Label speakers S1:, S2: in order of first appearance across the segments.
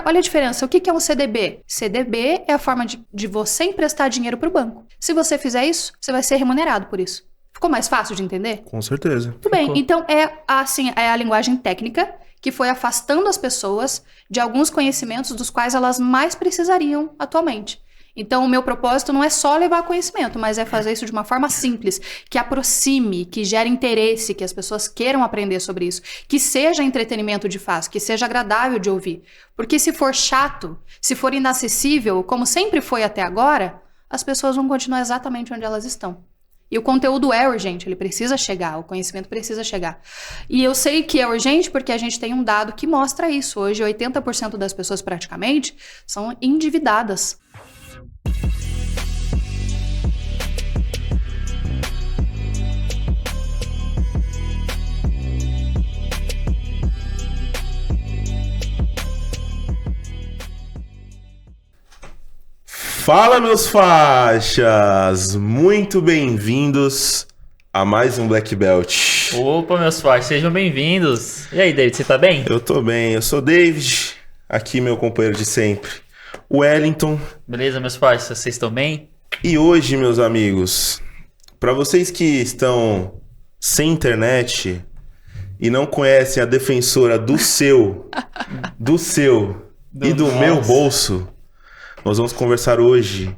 S1: olha a diferença. O que é um CDB? CDB é a forma de você emprestar dinheiro para o banco. Se você fizer isso, você vai ser remunerado por isso. Ficou mais fácil de entender?
S2: Com certeza.
S1: Tudo bem. Então, é a linguagem técnica que foi afastando as pessoas de alguns conhecimentos dos quais elas mais precisariam atualmente. Então, o meu propósito não é só levar conhecimento, mas é fazer isso de uma forma simples, que aproxime, que gere interesse, que as pessoas queiram aprender sobre isso, que seja entretenimento de fato, que seja agradável de ouvir. Porque se for chato, se for inacessível, como sempre foi até agora, as pessoas vão continuar exatamente onde elas estão. E o conteúdo é urgente, ele precisa chegar, o conhecimento precisa chegar. E eu sei que é urgente porque a gente tem um dado que mostra isso. Hoje, 80% das pessoas praticamente são endividadas.
S2: Fala, meus faixas! Muito bem-vindos a mais um Black Belt.
S3: Opa, meus faixas, sejam bem-vindos. E aí, David, você tá bem?
S2: Eu tô bem, eu sou David, aqui meu companheiro de sempre, Wellington.
S3: Beleza, meus faixas, vocês estão bem?
S2: E hoje, meus amigos, para vocês que estão sem internet e não conhecem a defensora do seu e do meu bolso, nós vamos conversar hoje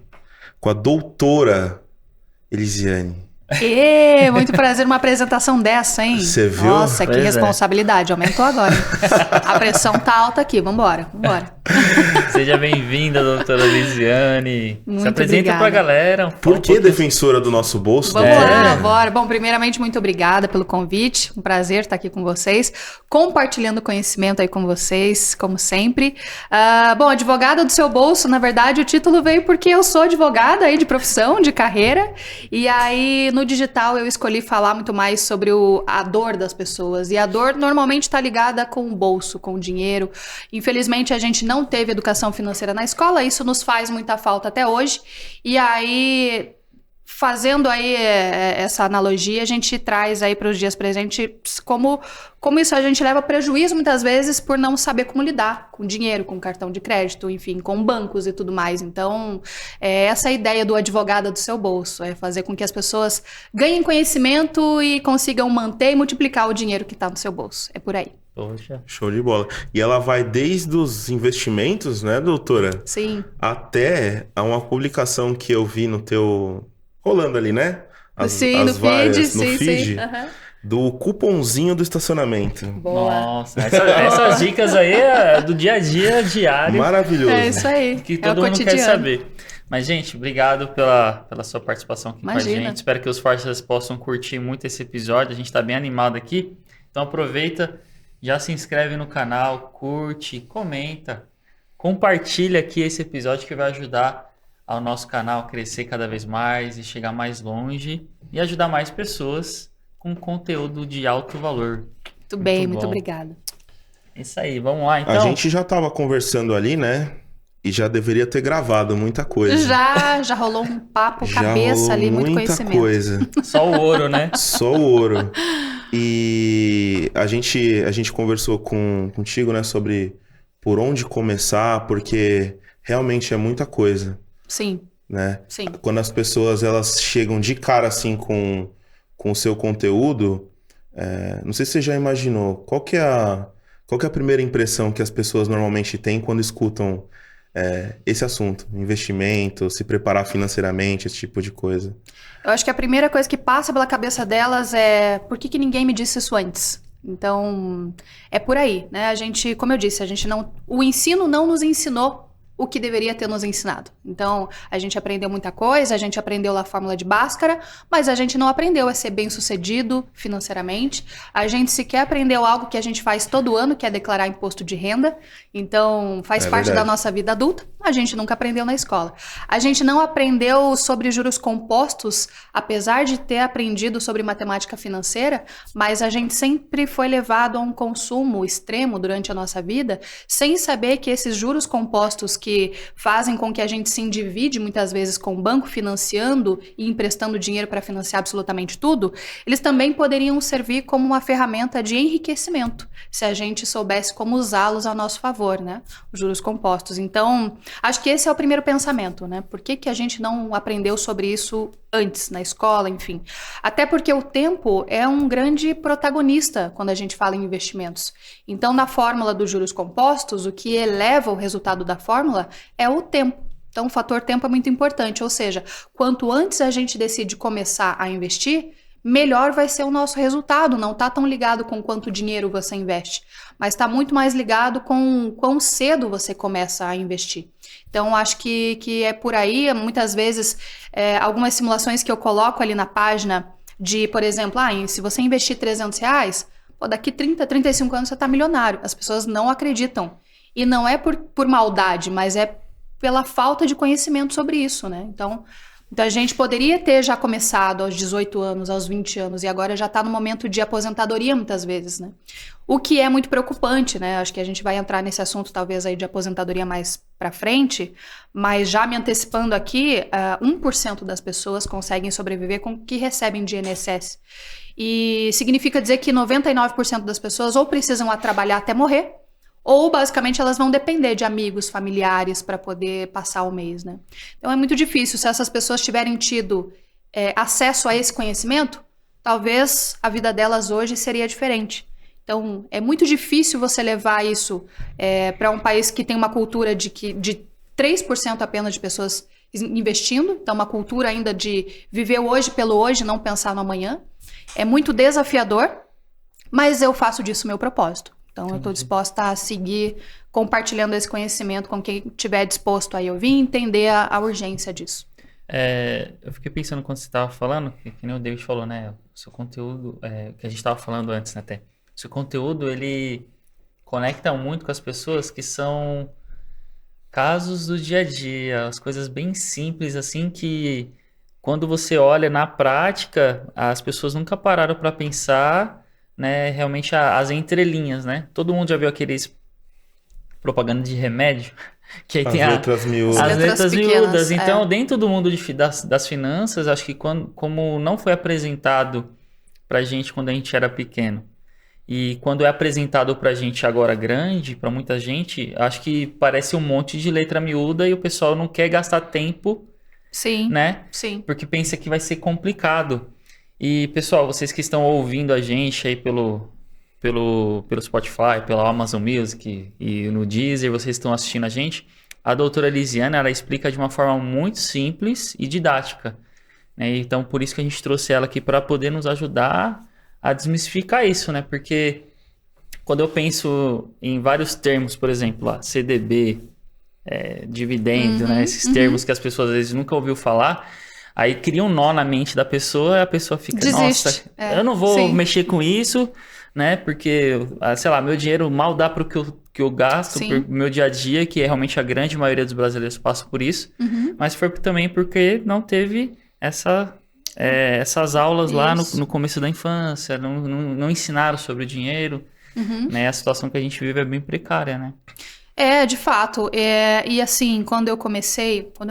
S2: com a doutora Elisiane.
S1: Muito prazer numa apresentação dessa, hein?
S2: Você viu?
S1: Nossa, que responsabilidade. Aumentou agora. A pressão tá alta aqui. Vambora.
S3: Seja bem-vinda, doutora Elisiane.
S1: Muito
S3: Se apresenta pra galera.
S2: Por que defensora do nosso bolso?
S1: Vamos lá, bora. Bom, primeiramente, muito obrigada pelo convite. Um prazer estar aqui com vocês, compartilhando conhecimento aí com vocês, como sempre. Bom, advogada do seu bolso, na verdade, o título veio porque eu sou advogada aí de profissão, de carreira. E aí, no digital, eu escolhi falar muito mais sobre a dor das pessoas. E a dor normalmente está ligada com o bolso, com o dinheiro. Infelizmente, a gente não teve educação financeira na escola, isso nos faz muita falta até hoje. E aí, fazendo aí essa analogia, a gente traz aí para os dias presentes como isso a gente leva prejuízo muitas vezes por não saber como lidar com dinheiro, com cartão de crédito, enfim, com bancos e tudo mais. Então, essa é a ideia do advogado do seu bolso, é fazer com que as pessoas ganhem conhecimento e consigam manter e multiplicar o dinheiro que está no seu bolso. É por aí.
S3: Poxa.
S2: Show de bola. E ela vai desde os investimentos, né, doutora?
S1: Sim.
S2: Até a uma publicação que eu vi no teu... rolando ali, né?
S1: Sim, no feed.
S2: Sim. Do cupomzinho do estacionamento.
S1: Boa.
S3: Nossa, essas dicas aí é do dia a dia, diário.
S2: Maravilhoso.
S1: É isso aí.
S3: Que todo mundo quer saber. Mas, gente, obrigado pela sua participação aqui com a gente. Espero que os faixas possam curtir muito esse episódio. A gente tá bem animado aqui. Então aproveita, já se inscreve no canal, curte, comenta, compartilha aqui esse episódio que vai ajudar ao nosso canal a crescer cada vez mais e chegar mais longe e ajudar mais pessoas com conteúdo de alto valor.
S1: Muito bem, muito obrigada.
S3: Isso aí, vamos lá então.
S2: A gente já estava conversando ali, né? E já deveria ter gravado muita coisa.
S1: Já rolou um papo cabeça ali, muito conhecimento.
S2: Coisa.
S3: Só o ouro, né?
S2: Só o ouro. E a gente conversou contigo, né, sobre por onde começar, porque realmente é muita coisa.
S1: Sim.
S2: Né?
S1: Sim.
S2: Quando as pessoas elas chegam de cara assim com o seu conteúdo, não sei se você já imaginou, qual que é a primeira impressão que as pessoas normalmente têm quando escutam esse assunto, investimento, se preparar financeiramente, esse tipo de coisa?
S1: Eu acho que a primeira coisa que passa pela cabeça delas é por que ninguém me disse isso antes? Então, é por aí, né? A gente, como eu disse, o ensino não nos ensinou o que deveria ter nos ensinado. Então, a gente aprendeu muita coisa, a gente aprendeu lá a fórmula de Bhaskara, mas a gente não aprendeu a ser bem-sucedido financeiramente. A gente sequer aprendeu algo que a gente faz todo ano, que é declarar imposto de renda. Então, faz parte da nossa vida adulta. A gente nunca aprendeu na escola. A gente não aprendeu sobre juros compostos, apesar de ter aprendido sobre matemática financeira, mas a gente sempre foi levado a um consumo extremo durante a nossa vida, sem saber que esses juros compostos que que fazem com que a gente se endivide muitas vezes com o banco financiando e emprestando dinheiro para financiar absolutamente tudo, eles também poderiam servir como uma ferramenta de enriquecimento, se a gente soubesse como usá-los a nosso favor, né? Os juros compostos. Então, acho que esse é o primeiro pensamento, né? Por que a gente não aprendeu sobre isso antes, na escola, enfim. Até porque o tempo é um grande protagonista quando a gente fala em investimentos. Então, na fórmula dos juros compostos, o que eleva o resultado da fórmula é o tempo. Então, o fator tempo é muito importante, ou seja, quanto antes a gente decide começar a investir, melhor vai ser o nosso resultado. Não está tão ligado com quanto dinheiro você investe, mas está muito mais ligado com quão cedo você começa a investir. Então, acho que é por aí. Muitas vezes, algumas simulações que eu coloco ali na página de, por exemplo, se você investir R$300, daqui 30, 35 anos você está milionário. As pessoas não acreditam. E não é por maldade, mas é pela falta de conhecimento sobre isso, né? Então, a gente poderia ter já começado aos 18 anos, aos 20 anos, e agora já está no momento de aposentadoria muitas vezes, né? O que é muito preocupante, né? Acho que a gente vai entrar nesse assunto talvez aí de aposentadoria mais para frente, mas já me antecipando aqui, 1% das pessoas conseguem sobreviver com o que recebem de INSS. E significa dizer que 99% das pessoas ou precisam trabalhar até morrer, ou basicamente elas vão depender de amigos, familiares para poder passar o mês, né? Então é muito difícil. Se essas pessoas tiverem tido acesso a esse conhecimento, talvez a vida delas hoje seria diferente. Então é muito difícil você levar isso para um país que tem uma cultura de 3% apenas de pessoas investindo. Então uma cultura ainda de viver hoje pelo hoje, não pensar no amanhã. É muito desafiador, mas eu faço disso meu propósito. Então, eu estou disposta a seguir compartilhando esse conhecimento com quem estiver disposto a ouvir e entender a urgência disso.
S3: Eu fiquei pensando quando você estava falando, que nem o David falou, né? O seu conteúdo, que a gente estava falando antes, né, até. O seu conteúdo, ele conecta muito com as pessoas que são casos do dia a dia, as coisas bem simples, assim, que quando você olha na prática, as pessoas nunca pararam para pensar, né, realmente as entrelinhas, né? Todo mundo já viu aqueles propaganda de remédio, que aí tem
S2: letras miúdas.
S3: As letras miúdas. Então,
S1: é.
S3: dentro do mundo das finanças, acho que como não foi apresentado pra gente quando a gente era pequeno, e quando é apresentado pra gente agora grande, pra muita gente, acho que parece um monte de letra miúda e o pessoal não quer gastar tempo,
S1: Sim,
S3: né?
S1: sim.
S3: Porque pensa que vai ser complicado. E, pessoal, vocês que estão ouvindo a gente aí pelo Spotify, pela Amazon Music e no Deezer, vocês estão assistindo a gente, a doutora Lisiane, ela explica de uma forma muito simples e didática, né? Então, por isso que a gente trouxe ela aqui para poder nos ajudar a desmistificar isso, né? Porque quando eu penso em vários termos, por exemplo, CDB, dividendo, né? Esses termos que as pessoas às vezes nunca ouviu falar, aí cria um nó na mente da pessoa e a pessoa fica,
S1: Desiste.
S3: Nossa, eu não vou
S1: Sim.
S3: mexer com isso, né? Porque, sei lá, meu dinheiro mal dá para o que eu gasto
S1: Sim.
S3: pro meu dia a dia, que é realmente a grande maioria dos brasileiros passa por isso, mas foi também porque não teve essas aulas lá no começo da infância, não ensinaram sobre o dinheiro, né? A situação que a gente vive é bem precária, né?
S1: De fato. E assim, quando eu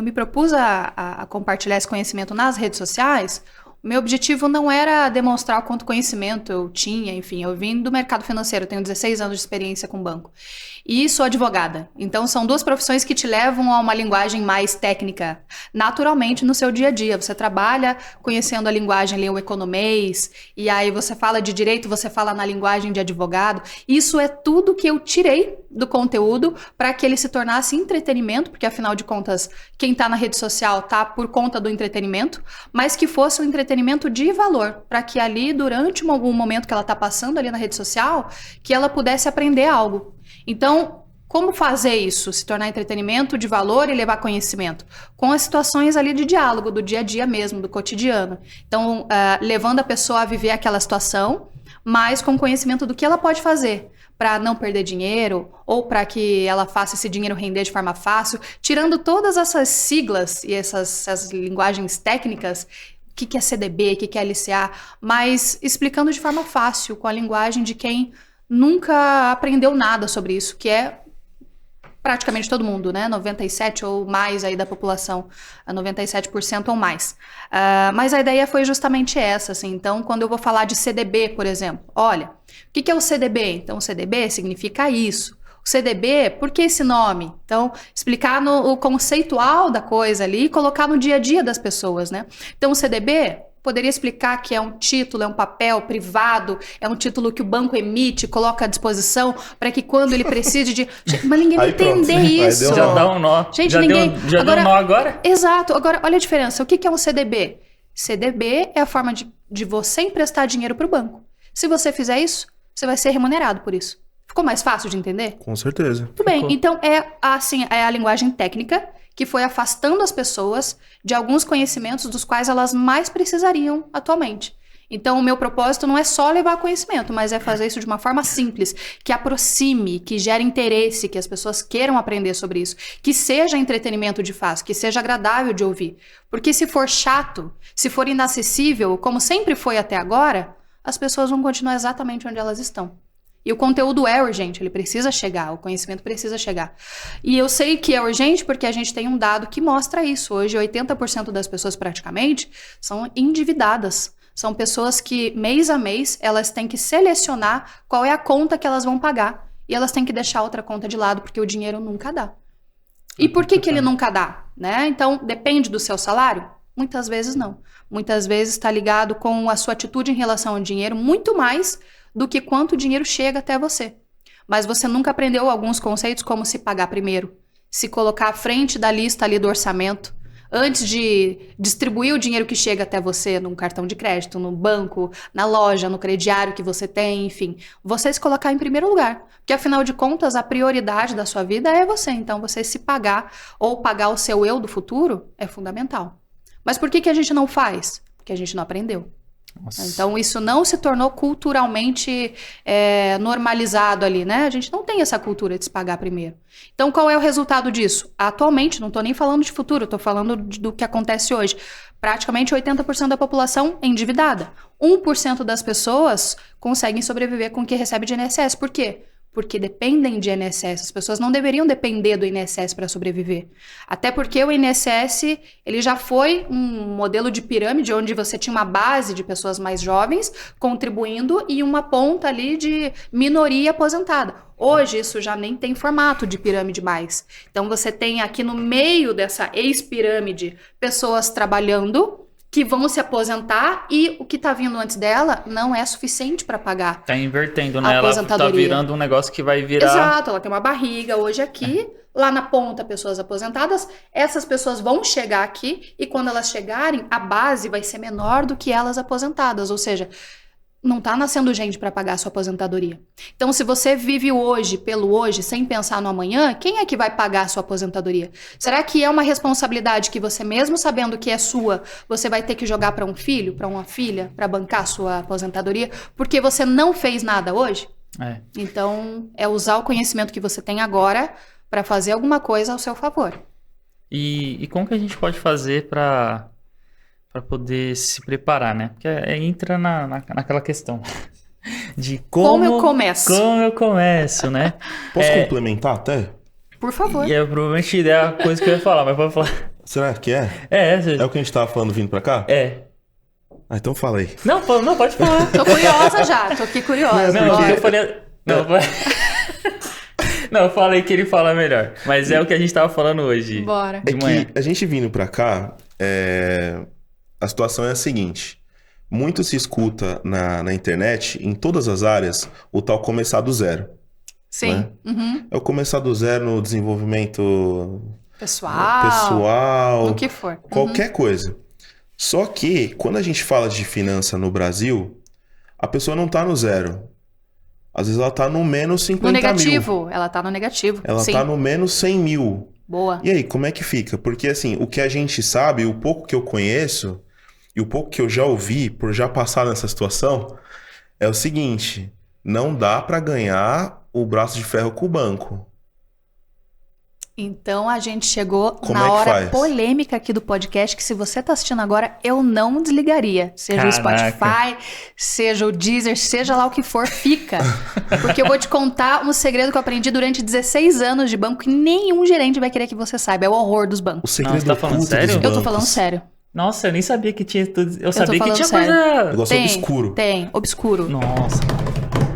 S1: me propus a compartilhar esse conhecimento nas redes sociais, o meu objetivo não era demonstrar o quanto conhecimento eu tinha, enfim, eu vim do mercado financeiro, tenho 16 anos de experiência com banco. E sou advogada. Então, são duas profissões que te levam a uma linguagem mais técnica, naturalmente, no seu dia a dia. Você trabalha conhecendo a linguagem, lê o economês, e aí você fala de direito, você fala na linguagem de advogado. Isso é tudo que eu tirei do conteúdo para que ele se tornasse entretenimento, porque, afinal de contas, quem está na rede social está por conta do entretenimento, mas que fosse um entretenimento de valor, para que ali, durante algum momento que ela está passando ali na rede social, que ela pudesse aprender algo. Então, como fazer isso? Se tornar entretenimento de valor e levar conhecimento? Com as situações ali de diálogo, do dia a dia mesmo, do cotidiano. Então, levando a pessoa a viver aquela situação, mas com conhecimento do que ela pode fazer para não perder dinheiro ou para que ela faça esse dinheiro render de forma fácil, tirando todas essas siglas e essas linguagens técnicas. O que é CDB, o que é LCA, mas explicando de forma fácil, com a linguagem de quem nunca aprendeu nada sobre isso, que é praticamente todo mundo, né? 97% ou mais aí da população, 97% ou mais. Mas a ideia foi justamente essa, assim. Então, quando eu vou falar de CDB, por exemplo, olha, o que é o CDB? Então, o CDB significa isso. O CDB, por que esse nome? Então, explicar o conceitual da coisa ali e colocar no dia a dia das pessoas, né? Então, o CDB poderia explicar que é um título, é um papel privado, é um título que o banco emite, coloca à disposição para que quando ele precise de... Mas ninguém vai entender isso.
S3: Já dá um nó.
S1: Gente,
S3: já
S1: ninguém...
S3: deu um nó agora?
S1: Exato. Agora, olha a diferença. O que é um CDB? CDB é a forma de você emprestar dinheiro para o banco. Se você fizer isso, você vai ser remunerado por isso. Ficou mais fácil de entender?
S2: Com certeza.
S1: Tudo bem. Então, é a linguagem técnica que foi afastando as pessoas de alguns conhecimentos dos quais elas mais precisariam atualmente. Então, o meu propósito não é só levar conhecimento, mas é fazer isso de uma forma simples, que aproxime, que gere interesse, que as pessoas queiram aprender sobre isso, que seja entretenimento de fato, que seja agradável de ouvir. Porque se for chato, se for inacessível, como sempre foi até agora, as pessoas vão continuar exatamente onde elas estão. E o conteúdo é urgente, ele precisa chegar, o conhecimento precisa chegar. E eu sei que é urgente porque a gente tem um dado que mostra isso. Hoje, 80% das pessoas praticamente são endividadas. São pessoas que, mês a mês, elas têm que selecionar qual é a conta que elas vão pagar. E elas têm que deixar outra conta de lado, porque o dinheiro nunca dá. E por que ele nunca dá? Né? Então, depende do seu salário? Muitas vezes não. Muitas vezes está ligado com a sua atitude em relação ao dinheiro, muito mais do que quanto dinheiro chega até você. Mas você nunca aprendeu alguns conceitos como se pagar primeiro, se colocar à frente da lista ali do orçamento, antes de distribuir o dinheiro que chega até você num cartão de crédito, no banco, na loja, no crediário que você tem, enfim. Você se colocar em primeiro lugar. Porque, afinal de contas, a prioridade da sua vida é você. Então, você se pagar ou pagar o seu eu do futuro é fundamental. Mas por que a gente não faz? Porque a gente não aprendeu. Nossa. Então, isso não se tornou culturalmente normalizado ali, né? A gente não tem essa cultura de se pagar primeiro. Então, qual é o resultado disso? Atualmente, não estou nem falando de futuro, estou falando do que acontece hoje. Praticamente 80% da população é endividada. 1% das pessoas conseguem sobreviver com o que recebe de INSS. Por quê? Porque dependem de INSS. As pessoas não deveriam depender do INSS para sobreviver. Até porque o INSS ele já foi um modelo de pirâmide onde você tinha uma base de pessoas mais jovens contribuindo e uma ponta ali de minoria aposentada. Hoje isso já nem tem formato de pirâmide mais. Então você tem aqui no meio dessa ex-pirâmide pessoas trabalhando que vão se aposentar e o que está vindo antes dela não é suficiente para pagar.
S3: Tá invertendo, né? Ela tá virando um negócio que vai virar...
S1: Exato, ela tem uma barriga hoje aqui, lá na ponta pessoas aposentadas, essas pessoas vão chegar aqui e quando elas chegarem, a base vai ser menor do que elas aposentadas, ou seja... Não está nascendo gente para pagar a sua aposentadoria. Então, se você vive hoje pelo hoje, sem pensar no amanhã, quem é que vai pagar a sua aposentadoria? Será que é uma responsabilidade que você, mesmo sabendo que é sua, você vai ter que jogar para um filho, para uma filha, para bancar a sua aposentadoria, porque você não fez nada hoje? Então, é usar o conhecimento que você tem agora para fazer alguma coisa ao seu favor.
S3: E como que a gente pode fazer para poder se preparar, né? Porque entra naquela questão de como eu começo. Como eu começo, né?
S2: Posso complementar até?
S1: Por favor.
S3: E provavelmente é a coisa que eu ia falar, mas pode falar.
S2: Será que é?
S3: É
S2: o que a gente tava falando vindo pra cá?
S3: É.
S2: Então fala aí.
S3: Não, pode falar.
S1: Tô curiosa já, tô aqui curiosa.
S3: Não, eu falei... Não, eu falei que ele fala melhor. Mas é o que a gente tava falando hoje.
S1: Bora.
S2: De manhã. Que a gente vindo pra cá, a situação é a seguinte. Muito se escuta na internet, em todas as áreas, o tal começar do zero.
S1: Sim.
S2: Né?
S1: Uhum.
S2: É o começar do zero no desenvolvimento
S1: pessoal, o que for.
S2: Qualquer coisa. Só que, quando a gente fala de finança no Brasil, a pessoa não tá no zero. Às vezes ela tá no menos 50 mil.
S1: No negativo. Ela tá no negativo.
S2: Ela tá no menos 100 mil.
S1: Boa.
S2: E aí, como é que fica? Porque, assim, o que a gente sabe, o pouco que eu conheço, e o pouco que eu já ouvi, por já passar nessa situação, é o seguinte: não dá pra ganhar o braço de ferro com o banco.
S1: Então a gente chegou na hora polêmica aqui do podcast, que se você tá assistindo agora, eu não desligaria. Seja o Spotify, seja o Deezer, seja lá o que for, fica. Porque eu vou te contar um segredo que eu aprendi durante 16 anos de banco que nenhum gerente vai querer que você saiba. É o horror dos bancos.
S2: O segredo tá falando sério?
S1: Eu tô falando sério.
S3: Nossa, eu nem sabia que tinha tudo. Eu sabia que tinha
S1: sério.
S3: Coisa...
S2: Negócio obscuro.
S1: Tem, obscuro.
S3: Nossa.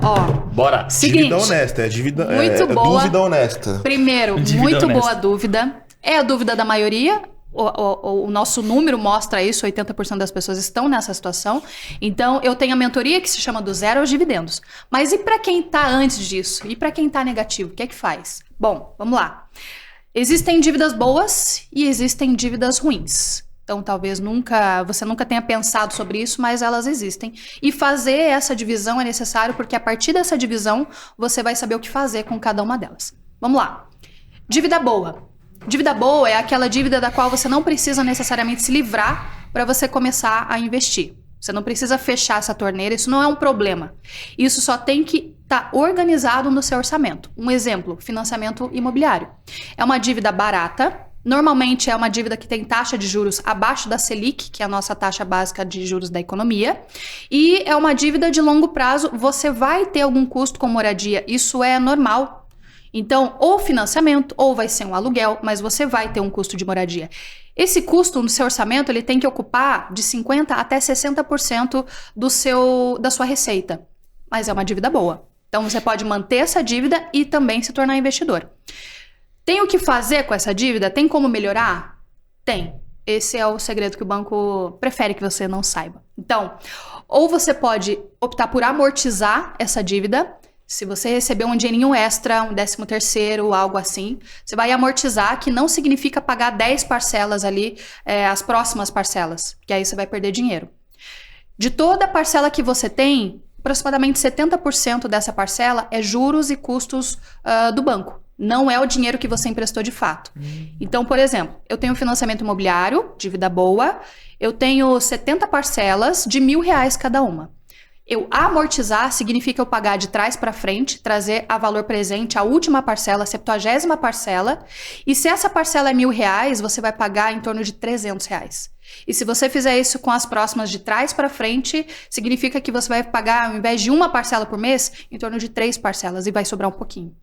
S1: Ó,
S3: bora.
S1: Seguinte,
S2: dívida honesta, dívida,
S1: muito boa.
S2: Dúvida honesta.
S1: Primeiro, muito boa dúvida. É a dúvida da maioria. O nosso número mostra isso, 80% das pessoas estão nessa situação. Então, eu tenho a mentoria que se chama do zero aos dividendos. Mas e para quem tá antes disso? E para quem tá negativo? O que é que faz? Bom, vamos lá. Existem dívidas boas e existem dívidas ruins. Então, talvez você nunca tenha pensado sobre isso, mas elas existem. E fazer essa divisão é necessário, porque a partir dessa divisão, você vai saber o que fazer com cada uma delas. Vamos lá. Dívida boa. Dívida boa é aquela dívida da qual você não precisa necessariamente se livrar para você começar a investir. Você não precisa fechar essa torneira, isso não é um problema. Isso só tem que estar organizado no seu orçamento. Um exemplo, financiamento imobiliário. É uma dívida barata. Normalmente é uma dívida que tem taxa de juros abaixo da Selic, que é a nossa taxa básica de juros da economia. E é uma dívida de longo prazo, você vai ter algum custo com moradia, isso é normal. Então, ou financiamento, ou vai ser um aluguel, mas você vai ter um custo de moradia. Esse custo no seu orçamento, ele tem que ocupar de 50% até 60% da sua receita. Mas é uma dívida boa. Então, você pode manter essa dívida e também se tornar investidor. Tem o que fazer com essa dívida? Tem como melhorar? Tem. Esse é o segredo que o banco prefere que você não saiba. Então, ou você pode optar por amortizar essa dívida. Se você receber um dinheirinho extra, um 13º, algo assim, você vai amortizar, que não significa pagar 10 parcelas ali, as próximas parcelas, que aí você vai perder dinheiro. De toda a parcela que você tem, aproximadamente 70% dessa parcela é juros e custos do banco. Não é o dinheiro que você emprestou de fato. Então, por exemplo, eu tenho financiamento imobiliário, dívida boa, eu tenho 70 parcelas de R$1.000 cada uma. Eu amortizar significa eu pagar de trás para frente, trazer a valor presente a última parcela, a 70ª parcela. E se essa parcela é R$1.000, você vai pagar em torno de R$300. E se você fizer isso com as próximas de trás para frente, significa que você vai pagar, ao invés de uma parcela por mês, em torno de 3 parcelas e vai sobrar um pouquinho.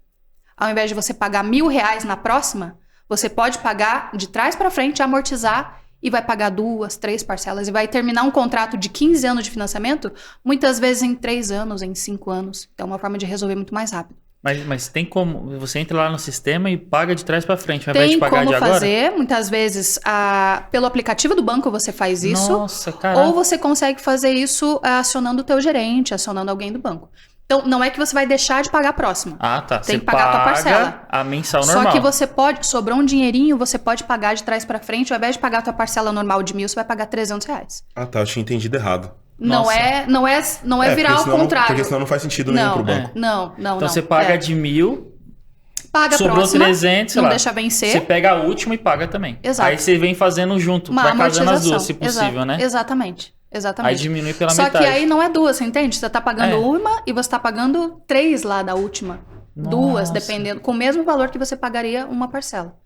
S1: Ao invés de você pagar R$1.000 na próxima, você pode pagar de trás para frente, amortizar e vai pagar 2, 3 parcelas e vai terminar um contrato de 15 anos de financiamento, muitas vezes em 3 anos, em 5 anos. Então é uma forma de resolver muito mais rápido.
S3: Mas tem como, você entra lá no sistema e paga de trás para frente, ao invés de pagar de agora?
S1: Tem como fazer, muitas vezes pelo aplicativo do banco você faz isso.
S3: Nossa, caramba.
S1: Ou você consegue fazer isso acionando o teu gerente, acionando alguém do banco. Então, não é que você vai deixar de pagar a próxima.
S3: Ah, tá.
S1: Tem que pagar a tua parcela.
S3: A mensal normal.
S1: Só que você pode, sobrou um dinheirinho, você pode pagar de trás pra frente. Ao invés de pagar a tua parcela normal de 1.000, você vai pagar R$300.
S2: Ah, tá. Eu tinha entendido errado.
S1: Não é virar ao contrário.
S2: Porque senão não faz sentido nenhum pro banco.
S1: Não.
S3: Então você paga de 1.000,
S1: paga
S3: sobrou
S1: próxima,
S3: 300, sei
S1: não
S3: lá.
S1: deixa vencer.
S3: Você pega a última e paga também.
S1: Exato.
S3: Aí você vem fazendo junto, vai casando as duas, se possível, né?
S1: Exatamente.
S3: Aí diminui pela
S1: Só
S3: metade.
S1: que aí não é duas, você entende? Você tá pagando uma e você tá pagando 3 lá da última.
S3: Nossa.
S1: 2, dependendo, com o mesmo valor que você pagaria uma parcela.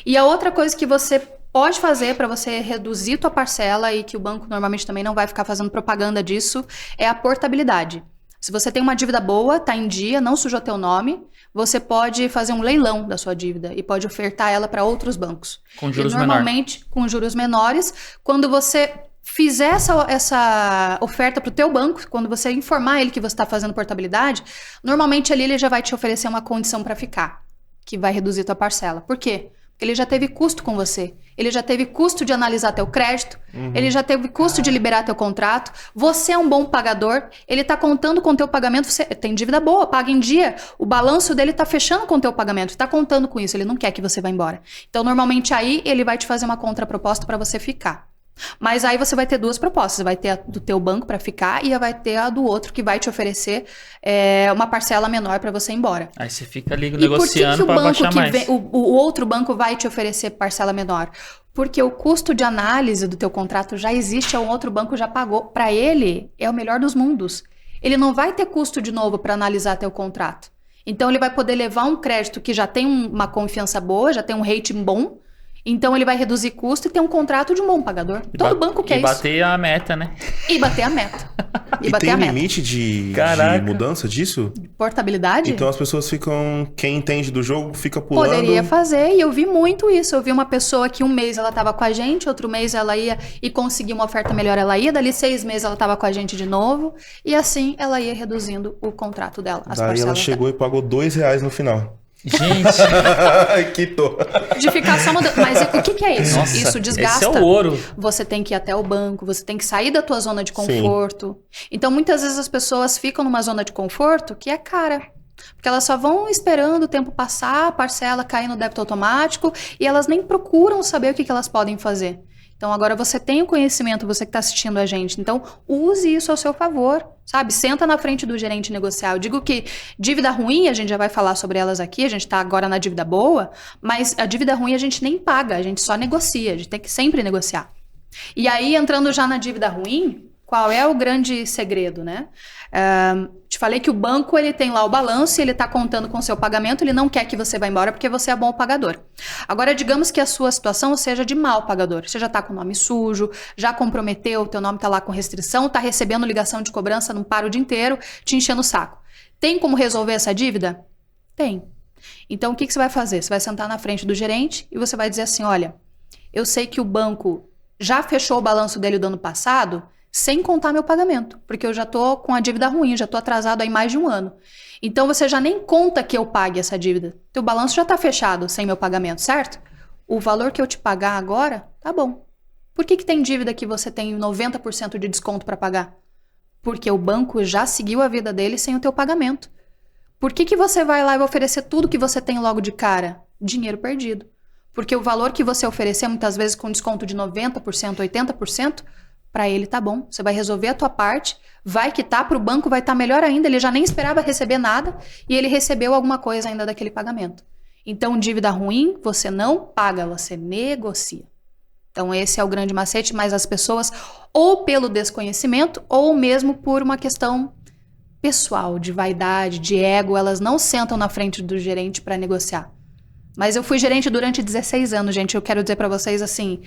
S1: E a outra coisa que você pode fazer para você reduzir tua parcela e que o banco normalmente também não vai ficar fazendo propaganda disso é a portabilidade. Se você tem uma dívida boa, tá em dia, não sujou teu nome, você pode fazer um leilão da sua dívida e pode ofertar ela para outros bancos.
S3: Com juros
S1: normalmente, com juros menores, quando você fizer essa oferta para o teu banco, quando você informar ele que você está fazendo portabilidade, normalmente ali ele já vai te oferecer uma condição para ficar, que vai reduzir tua parcela. Por quê? Porque ele já teve custo com você. Ele já teve custo de analisar teu crédito. Ele já teve custo de liberar teu contrato. Você é um bom pagador. Ele está contando com teu pagamento. Você tem dívida boa, paga em dia. O balanço dele está fechando com teu pagamento. Está contando com isso. Ele não quer que você vá embora. Então, normalmente aí ele vai te fazer uma contraproposta para você ficar. Mas aí você vai ter 2 propostas. Você vai ter a do teu banco para ficar e vai ter a do outro que vai te oferecer uma parcela menor para você ir embora.
S3: Aí você fica ali negociando para baixar mais.
S1: O outro banco vai te oferecer parcela menor? Porque o custo de análise do teu contrato já existe, um outro banco já pagou. Para ele, é o melhor dos mundos. Ele não vai ter custo de novo para analisar teu contrato. Então, ele vai poder levar um crédito que já tem uma confiança boa, já tem um rating bom. Então, ele vai reduzir custo e ter um contrato de um bom pagador. Todo banco quer isso.
S3: E bater a meta, né?
S1: E bater a meta.
S2: E tem limite de mudança disso?
S1: Portabilidade?
S2: Então, as pessoas ficam... Quem entende do jogo fica pulando...
S1: Poderia fazer, e eu vi muito isso. Eu vi uma pessoa que um mês ela estava com a gente, outro mês ela ia e conseguia uma oferta melhor, ela ia. Dali 6 meses ela estava com a gente de novo. E assim, ela ia reduzindo o contrato dela, as
S2: Daí ela chegou e pagou R$2 no final.
S3: Gente,
S2: quitou.
S1: De ficar só mandando. Mas o que é isso?
S3: Nossa,
S1: isso desgasta.
S3: Esse é o ouro.
S1: Você tem que ir até o banco, você tem que sair da tua zona de conforto. Sim. Então, muitas vezes as pessoas ficam numa zona de conforto que é cara. Porque elas só vão esperando o tempo passar, a parcela cair no débito automático e elas nem procuram saber o que elas podem fazer. Então, agora você tem o conhecimento, você que está assistindo a gente. Então, use isso ao seu favor, sabe? Senta na frente do gerente negocial. Eu digo que dívida ruim, a gente já vai falar sobre elas aqui, a gente está agora na dívida boa, mas a dívida ruim a gente nem paga, a gente só negocia, a gente tem que sempre negociar. E aí, entrando já na dívida ruim, qual é o grande segredo, né? Te falei que o banco, ele tem lá o balanço e ele está contando com o seu pagamento, ele não quer que você vá embora porque você é bom pagador. Agora, digamos que a sua situação seja de mau pagador. Você já está com o nome sujo, já comprometeu, teu nome está lá com restrição, está recebendo ligação de cobrança, não para o dia inteiro, te enchendo o saco. Tem como resolver essa dívida? Tem. Então, o que você vai fazer? Você vai sentar na frente do gerente e você vai dizer assim, olha, eu sei que o banco já fechou o balanço dele do ano passado, sem contar meu pagamento, porque eu já tô com a dívida ruim, já tô atrasado aí mais de 1 ano. Então, você já nem conta que eu pague essa dívida. Teu balanço já tá fechado sem meu pagamento, certo? O valor que eu te pagar agora, tá bom. Por que tem dívida que você tem 90% de desconto para pagar? Porque o banco já seguiu a vida dele sem o teu pagamento. Por que você vai lá e vai oferecer tudo que você tem logo de cara? Dinheiro perdido. Porque o valor que você oferecer, muitas vezes com desconto de 90%, 80%, para ele tá bom, você vai resolver a tua parte, vai quitar, para o banco vai estar melhor ainda, ele já nem esperava receber nada e ele recebeu alguma coisa ainda daquele pagamento. Então, dívida ruim, você não paga, você negocia. Então, esse é o grande macete, mas as pessoas, ou pelo desconhecimento, ou mesmo por uma questão pessoal, de vaidade, de ego, elas não sentam na frente do gerente para negociar. Mas eu fui gerente durante 16 anos, gente, eu quero dizer para vocês assim...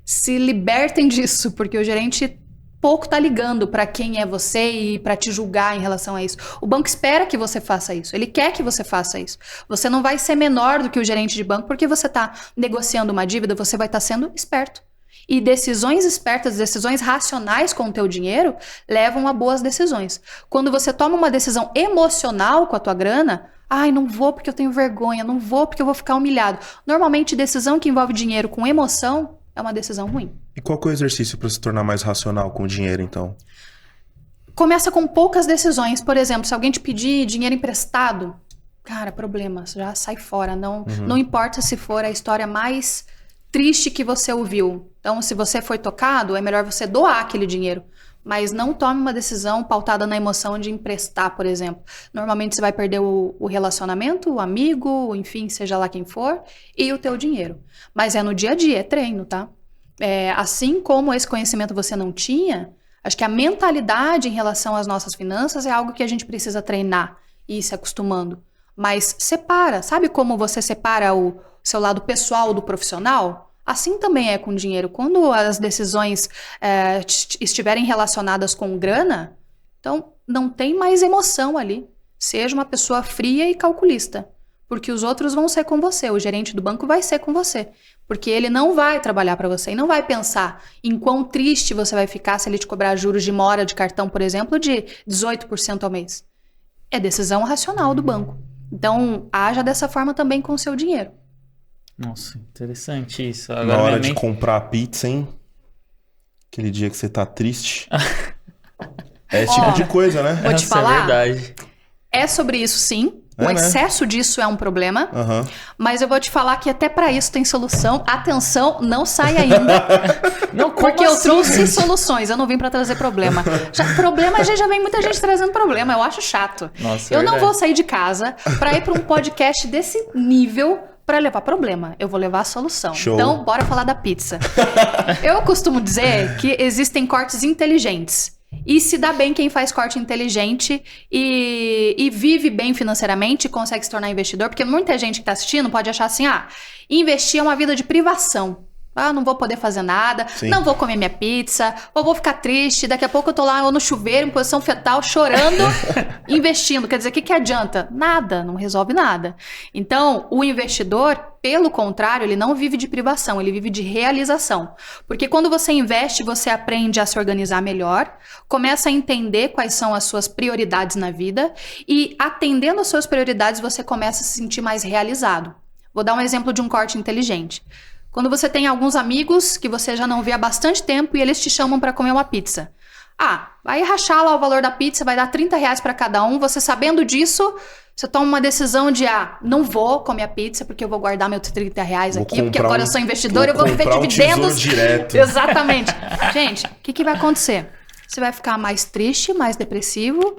S1: Se libertem disso, porque o gerente pouco tá ligando para quem é você e para te julgar em relação a isso. O banco espera que você faça isso, ele quer que você faça isso. Você não vai ser menor do que o gerente de banco porque você tá negociando uma dívida, você vai estar sendo esperto. E decisões espertas, decisões racionais com o teu dinheiro levam a boas decisões. Quando você toma uma decisão emocional com a tua grana, ai, não vou porque eu tenho vergonha, não vou porque eu vou ficar humilhado. Normalmente, decisão que envolve dinheiro com emoção é uma decisão ruim.
S2: E qual que é o exercício para se tornar mais racional com o dinheiro, então?
S1: Começa com poucas decisões. Por exemplo, se alguém te pedir dinheiro emprestado, cara, problema, já sai fora. Não importa se for a história mais triste que você ouviu. Então, se você foi tocado, é melhor você doar aquele dinheiro. Mas não tome uma decisão pautada na emoção de emprestar, por exemplo. Normalmente você vai perder o relacionamento, o amigo, enfim, seja lá quem for, e o teu dinheiro. Mas é no dia a dia, é treino, tá? Assim como esse conhecimento você não tinha, acho que a mentalidade em relação às nossas finanças é algo que a gente precisa treinar e ir se acostumando. Mas separa, sabe como você separa o seu lado pessoal do profissional? Assim também é com dinheiro. Quando as decisões estiverem relacionadas com grana, então não tem mais emoção ali. Seja uma pessoa fria e calculista, porque os outros vão ser com você. O gerente do banco vai ser com você, porque ele não vai trabalhar para você e não vai pensar em quão triste você vai ficar se ele te cobrar juros de mora de cartão, por exemplo, de 18% ao mês. É decisão racional do banco. Então, haja dessa forma também com o seu dinheiro.
S3: Nossa, interessante isso. Agora,
S2: na hora de comprar a pizza, hein? Aquele dia que você tá triste. É esse tipo de coisa, né?
S1: Vou te falar.
S3: É verdade.
S1: É sobre isso, sim. O excesso disso é um problema. Mas eu vou te falar que até pra isso tem solução. Atenção, não sai ainda.
S3: Não,
S1: porque eu trouxe soluções. Eu não vim pra trazer problema. Problema, a gente já vem muita gente trazendo problema. Eu acho chato.
S3: Nossa,
S1: eu não vou sair de casa pra ir pra um podcast desse nível para levar problema. Eu vou levar a solução.
S2: Show.
S1: Então, bora falar da pizza. Eu costumo dizer que existem cortes inteligentes E se dá bem quem faz corte inteligente e vive bem financeiramente, consegue se tornar investidor, porque muita gente que está assistindo pode achar assim, investir é uma vida de privação. Não vou poder fazer nada, Sim. não vou comer minha pizza, ou vou ficar triste, daqui a pouco eu tô lá no chuveiro, em posição fetal, chorando, investindo. Quer dizer, o que adianta? Nada, não resolve nada. Então, o investidor, pelo contrário, ele não vive de privação, ele vive de realização. Porque quando você investe, você aprende a se organizar melhor, começa a entender quais são as suas prioridades na vida, e atendendo às suas prioridades, você começa a se sentir mais realizado. Vou dar um exemplo de um corte inteligente. Quando você tem alguns amigos que você já não vê há bastante tempo e eles te chamam para comer uma pizza. Vai rachar lá o valor da pizza, vai dar R$30 para cada um. Você sabendo disso, você toma uma decisão de, não vou comer a pizza porque eu vou guardar meus R$30 aqui, porque agora eu sou investidor, eu vou viver dividendos.
S2: Direto.
S1: Exatamente. Gente, o que vai acontecer? Você vai ficar mais triste, mais depressivo.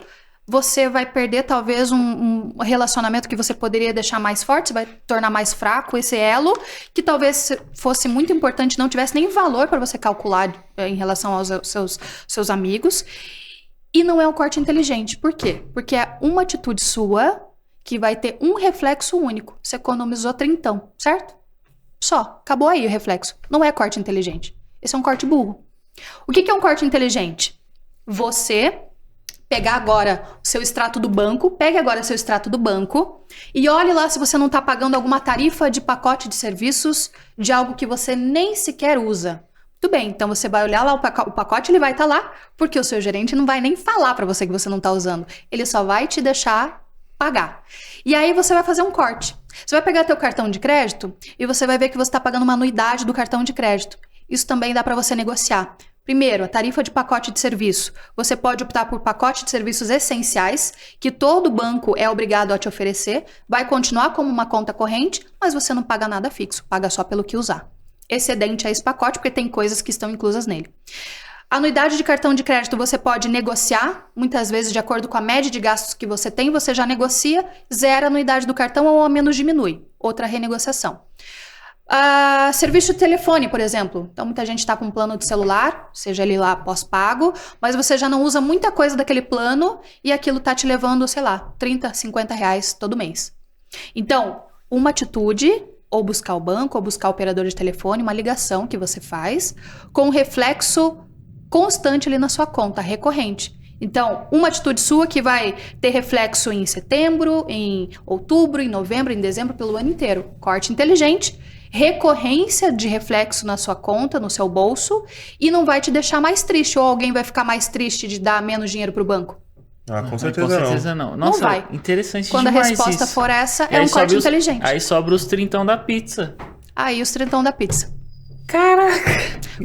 S1: Você vai perder talvez um relacionamento que você poderia deixar mais forte, você vai tornar mais fraco esse elo, que talvez fosse muito importante, não tivesse nem valor para você calcular em relação aos seus amigos. E não é um corte inteligente. Por quê? Porque é uma atitude sua que vai ter um reflexo único. Você economizou trintão, certo? Só. Acabou aí o reflexo. Não é corte inteligente. Esse é um corte burro. O que é um corte inteligente? Você pegar agora o seu extrato do banco, pegue agora seu extrato do banco e olhe lá se você não está pagando alguma tarifa de pacote de serviços de algo que você nem sequer usa. Muito bem, então você vai olhar lá o pacote, ele vai estar lá, porque o seu gerente não vai nem falar para você que você não está usando. Ele só vai te deixar pagar. E aí você vai fazer um corte. Você vai pegar teu cartão de crédito e você vai ver que você está pagando uma anuidade do cartão de crédito. Isso também dá para você negociar. Primeiro, a tarifa de pacote de serviço. Você pode optar por pacote de serviços essenciais, que todo banco é obrigado a te oferecer. Vai continuar como uma conta corrente, mas você não paga nada fixo, paga só pelo que usar. Excedente a esse pacote, porque tem coisas que estão inclusas nele. Anuidade de cartão de crédito você pode negociar, muitas vezes de acordo com a média de gastos que você tem, você já negocia, zera a anuidade do cartão ou ao menos diminui. Outra renegociação. Serviço de telefone, por exemplo. Então, muita gente está com um plano de celular, seja ele lá pós-pago, mas você já não usa muita coisa daquele plano e aquilo tá te levando, sei lá, R$30, R$50 todo mês. Então, uma atitude, ou buscar o banco, ou buscar o operador de telefone, uma ligação que você faz, com um reflexo constante ali na sua conta, recorrente. Então, uma atitude sua que vai ter reflexo em setembro, em outubro, em novembro, em dezembro, pelo ano inteiro. Corte inteligente, recorrência de reflexo na sua conta, no seu bolso, e não vai te deixar mais triste, ou alguém vai ficar mais triste de dar menos dinheiro pro banco.
S2: Com certeza
S3: não. Nossa,
S1: não vai.
S3: Interessante
S1: Quando
S3: demais
S1: a resposta
S3: isso.
S1: for essa, é um corte inteligente.
S3: Aí sobra os trintão da pizza.
S1: Aí os trintão da pizza.
S3: Caraca!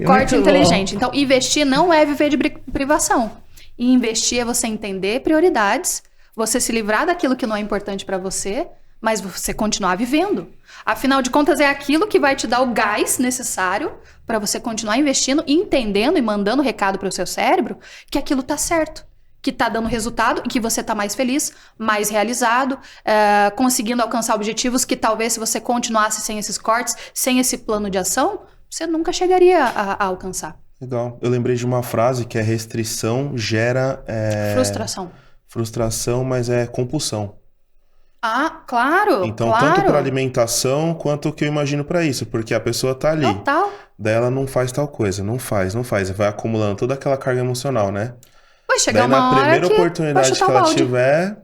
S1: Corte inteligente. Então, investir não é viver de privação. E investir é você entender prioridades, você se livrar daquilo que não é importante para você, mas você continuar vivendo. Afinal de contas, é aquilo que vai te dar o gás necessário para você continuar investindo, entendendo e mandando recado para o seu cérebro que aquilo tá certo, que tá dando resultado e que você tá mais feliz, mais realizado, conseguindo alcançar objetivos que talvez se você continuasse sem esses cortes, sem esse plano de ação, você nunca chegaria a alcançar.
S2: Legal. Eu lembrei de uma frase que é restrição gera...
S1: Frustração.
S2: Frustração, mas é compulsão.
S1: Claro.
S2: Então,
S1: claro.
S2: tanto para alimentação quanto o que eu imagino para isso, porque a pessoa tá ali.
S1: Total.
S2: Daí ela não faz tal coisa, não faz. Vai acumulando toda aquela carga emocional, né?
S1: Vai chegar
S2: daí,
S1: uma
S2: na
S1: hora
S2: primeira
S1: que
S2: oportunidade que ela tiver...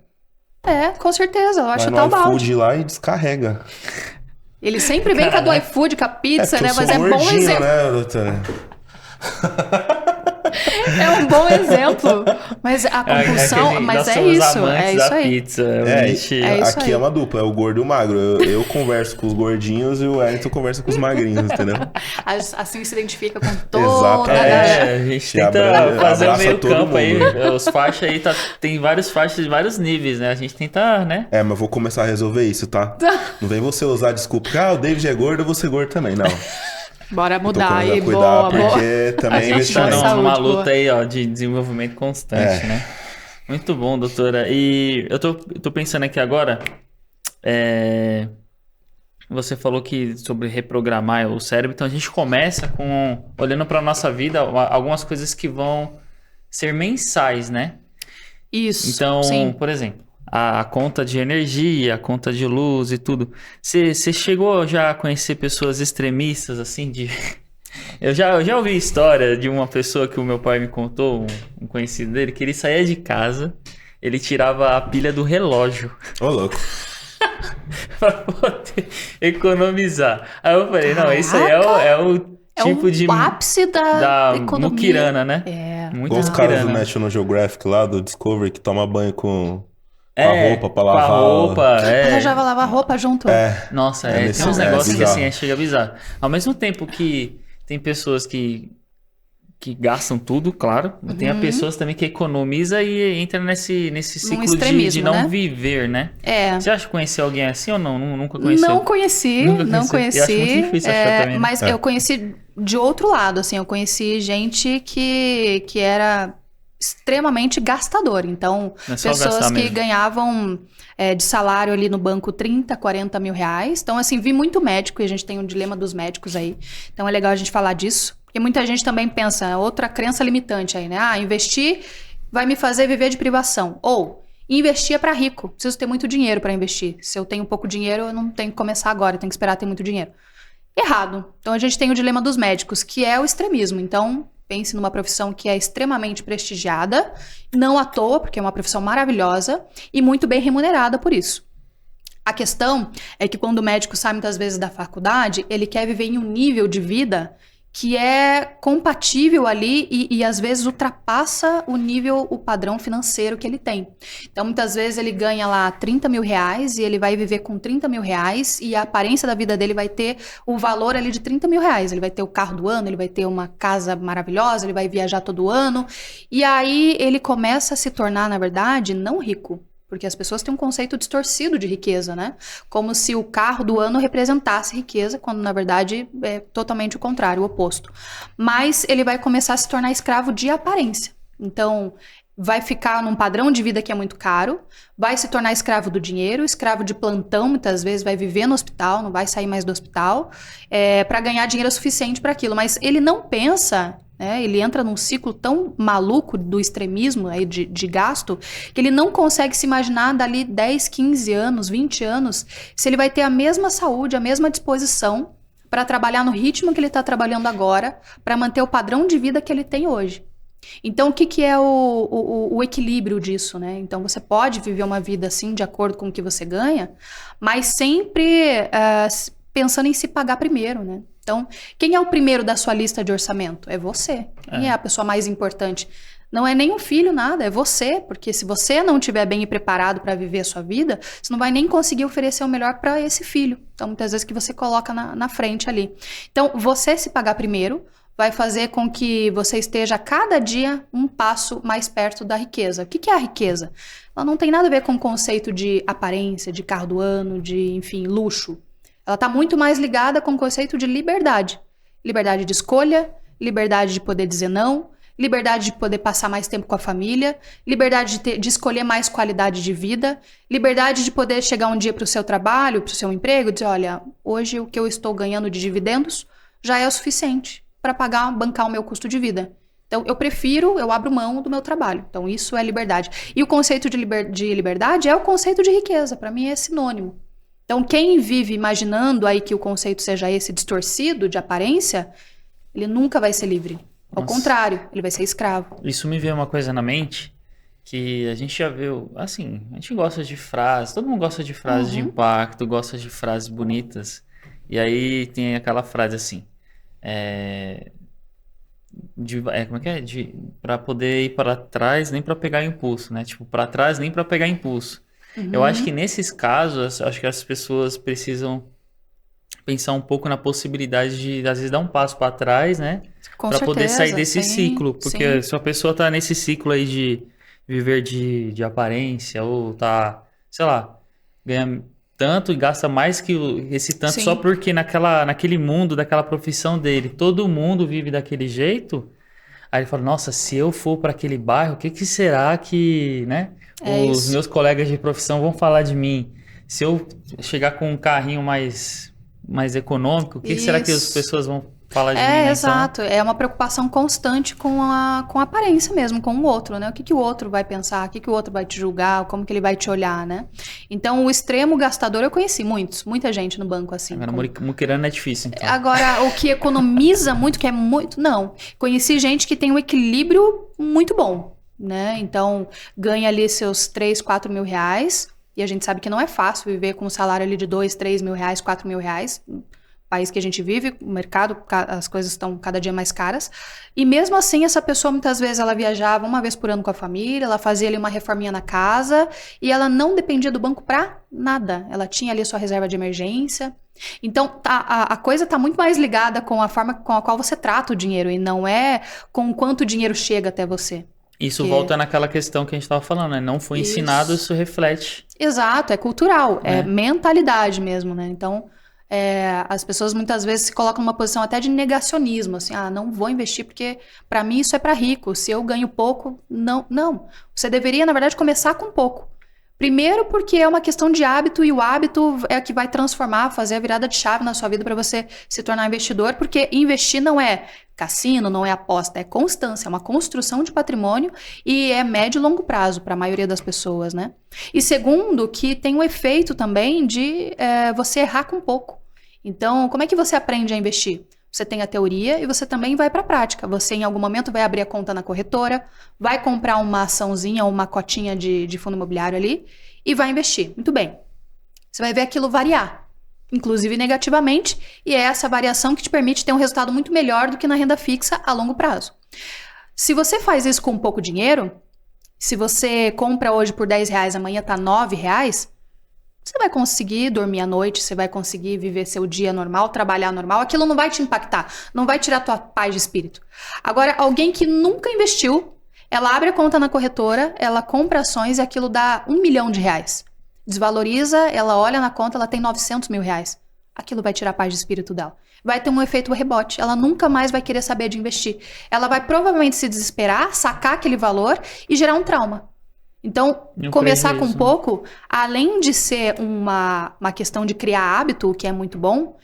S1: com certeza, ela vai chutar o
S2: balde. Vai no
S1: balde.
S2: iFood lá e descarrega.
S1: Ele sempre vem com a do iFood, com a pizza, né? Mas é
S2: gordinho,
S1: bom exemplo.
S2: Né, doutora?
S1: É um bom exemplo. Mas a compulsão, mas é isso. É isso aí.
S3: Pizza,
S2: aqui
S1: aí.
S2: É uma dupla, é o gordo e o magro. Eu converso com os gordinhos e o Wellington conversa com os magrinhos, entendeu?
S1: Assim se identifica com toda
S3: a gente tenta fazer o meio campo aí. Os faixas aí tem vários faixas de vários níveis, né? A gente tenta, né?
S2: Mas eu vou começar a resolver isso, tá? Não vem você usar desculpa que o David é gordo, eu vou ser gordo também, não.
S1: Bora mudar aí,
S2: boa. Porque também
S3: a gente tá numa luta aí, ó, de desenvolvimento constante, né? Muito bom, doutora. E eu tô pensando aqui agora, você falou que sobre reprogramar o cérebro, então a gente começa olhando pra nossa vida, algumas coisas que vão ser mensais, né?
S1: Isso,
S3: então,
S1: sim.
S3: Por exemplo, a conta de energia, a conta de luz e tudo. Você chegou já a conhecer pessoas extremistas, assim, de... Eu já ouvi história de uma pessoa que o meu pai me contou, um conhecido dele, que ele saía de casa, ele tirava a pilha do relógio.
S2: Ô, louco.
S3: Pra poder economizar. Aí eu falei, não, isso aí é o tipo de...
S1: É o ápice da economia.
S3: Muquirana, né?
S2: Igual os caras do National Geographic lá, do Discovery, que toma banho com a roupa pra lavar.
S3: Com a roupa,
S1: Ela já vai lavar roupa junto.
S3: Nossa, tem uns negócios que assim, chega bizarro. Ao mesmo tempo que tem pessoas que gastam tudo, claro. Tem pessoas também que economiza e entra nesse ciclo de não viver, né? Você acha que conheceu alguém assim ou não? Nunca conheceu?
S1: Não conheci.
S3: Eu acho muito difícil achar também.
S1: Mas eu conheci de outro lado, assim. Eu conheci gente que era extremamente gastador. Então, pessoas que ganhavam de salário ali no banco 30, 40 mil reais. Então, assim, vi muito médico e a gente tem um dilema dos médicos aí. Então, é legal a gente falar disso. Porque muita gente também pensa, outra crença limitante aí, né? Investir vai me fazer viver de privação. Ou, investir é para rico. Preciso ter muito dinheiro para investir. Se eu tenho pouco dinheiro, eu não tenho que começar agora, eu tenho que esperar ter muito dinheiro. Errado. Então, a gente tem o dilema dos médicos, que é o extremismo. Então, pense numa profissão que é extremamente prestigiada, não à toa, porque é uma profissão maravilhosa e muito bem remunerada por isso. A questão é que quando o médico sai muitas vezes da faculdade, ele quer viver em um nível de vida que é compatível ali e às vezes ultrapassa o padrão financeiro que ele tem. Então, muitas vezes ele ganha lá 30 mil reais e ele vai viver com 30 mil reais e a aparência da vida dele vai ter o valor ali de 30 mil reais. Ele vai ter o carro do ano, ele vai ter uma casa maravilhosa, ele vai viajar todo ano. E aí ele começa a se tornar, na verdade, não rico. Porque as pessoas têm um conceito distorcido de riqueza, né? Como se o carro do ano representasse riqueza, quando na verdade é totalmente o contrário, o oposto. Mas ele vai começar a se tornar escravo de aparência. Então, vai ficar num padrão de vida que é muito caro, vai se tornar escravo do dinheiro, escravo de plantão, muitas vezes vai viver no hospital, não vai sair mais do hospital, para ganhar dinheiro suficiente para aquilo. Mas ele não pensa... ele entra num ciclo tão maluco do extremismo aí de gasto que ele não consegue se imaginar dali 10, 15 anos, 20 anos, se ele vai ter a mesma saúde, a mesma disposição para trabalhar no ritmo que ele está trabalhando agora, para manter o padrão de vida que ele tem hoje. Então, o que é o equilíbrio disso, né? Então, você pode viver uma vida assim, de acordo com o que você ganha, mas sempre pensando em se pagar primeiro, né? Então, quem é o primeiro da sua lista de orçamento? É você. Quem é a pessoa mais importante? Não é nem um filho, nada, é você. Porque se você não estiver bem preparado para viver a sua vida, você não vai nem conseguir oferecer o melhor para esse filho. Então, muitas vezes que você coloca na frente ali. Então, você se pagar primeiro vai fazer com que você esteja a cada dia um passo mais perto da riqueza. O que é a riqueza? Ela não tem nada a ver com o conceito de aparência, de carro do ano, de, enfim, luxo. Ela está muito mais ligada com o conceito de liberdade. Liberdade de escolha, liberdade de poder dizer não, liberdade de poder passar mais tempo com a família, liberdade de escolher mais qualidade de vida, liberdade de poder chegar um dia para o seu trabalho, para o seu emprego e dizer, olha, hoje o que eu estou ganhando de dividendos já é o suficiente para bancar o meu custo de vida. Então, eu abro mão do meu trabalho. Então, isso é liberdade. E o conceito de liberdade é o conceito de riqueza. Para mim, é sinônimo. Então, quem vive imaginando aí que o conceito seja esse distorcido de aparência, ele nunca vai ser livre. Ao contrário, ele vai ser escravo.
S3: Isso me veio uma coisa na mente que a gente já viu, assim, a gente gosta de frases, todo mundo gosta de frases de impacto, gosta de frases bonitas. E aí tem aquela frase assim, como é que é? Para poder ir para trás, nem para pegar impulso, né? Tipo, para trás, nem para pegar impulso. Eu acho que nesses casos, acho que as pessoas precisam pensar um pouco na possibilidade de, às vezes, dar um passo para trás, né? Para poder sair desse ciclo. Porque se a pessoa tá nesse ciclo aí de viver de aparência, ou tá, sei lá, ganha tanto e gasta mais que esse tanto só porque naquele mundo, daquela profissão dele, todo mundo vive daquele jeito, aí ele fala, nossa, se eu for para aquele bairro, o que será que, né? Os meus colegas de profissão vão falar de mim. Se eu chegar com um carrinho mais econômico, o que será que as pessoas vão Fala de mim,
S1: exato. É uma preocupação constante com a aparência mesmo, com o outro, né? O que o outro vai pensar, o que o outro vai te julgar, como que ele vai te olhar, né? Então, o extremo gastador, eu conheci muita gente no banco assim.
S3: Agora, muquirana é difícil, então.
S1: Agora, o que economiza muito, que é muito... Não. Conheci gente que tem um equilíbrio muito bom, né? Então, ganha ali seus 3, 4 mil reais, e a gente sabe que não é fácil viver com um salário ali de 2, 3 mil reais, 4 mil reais... país que a gente vive, o mercado, as coisas estão cada dia mais caras. E mesmo assim, essa pessoa, muitas vezes, ela viajava uma vez por ano com a família, ela fazia ali uma reforminha na casa, e ela não dependia do banco pra nada. Ela tinha ali sua reserva de emergência. Então, a coisa está muito mais ligada com a forma com a qual você trata o dinheiro, e não é com quanto dinheiro chega até você.
S3: Isso volta naquela questão que a gente estava falando, né? Não foi ensinado, isso reflete.
S1: Exato, é cultural, é mentalidade mesmo, né? Então... as pessoas muitas vezes se colocam numa posição até de negacionismo, assim, não vou investir porque para mim isso é para rico, se eu ganho pouco, não. Você deveria, na verdade, começar com pouco. Primeiro porque é uma questão de hábito e o hábito é o que vai transformar, fazer a virada de chave na sua vida para você se tornar investidor, porque investir não é cassino, não é aposta, é constância, é uma construção de patrimônio e é médio e longo prazo para a maioria das pessoas, né? E segundo, que tem um efeito também de você errar com pouco. Então, como é que você aprende a investir? Você tem a teoria e você também vai para a prática. Você, em algum momento, vai abrir a conta na corretora, vai comprar uma açãozinha ou uma cotinha de fundo imobiliário ali e vai investir. Muito bem. Você vai ver aquilo variar, inclusive negativamente, e é essa variação que te permite ter um resultado muito melhor do que na renda fixa a longo prazo. Se você faz isso com pouco dinheiro, se você compra hoje por R$10, amanhã está R$9, você vai conseguir dormir à noite, você vai conseguir viver seu dia normal, trabalhar normal, aquilo não vai te impactar, não vai tirar tua paz de espírito. Agora, alguém que nunca investiu, ela abre a conta na corretora, ela compra ações e aquilo dá R$1 milhão. Desvaloriza, ela olha na conta, ela tem R$900 mil. Aquilo vai tirar a paz de espírito dela. Vai ter um efeito rebote, ela nunca mais vai querer saber de investir. Ela vai provavelmente se desesperar, sacar aquele valor e gerar um trauma. Então, começar com pouco, além de ser uma questão de criar hábito, o que é muito bom,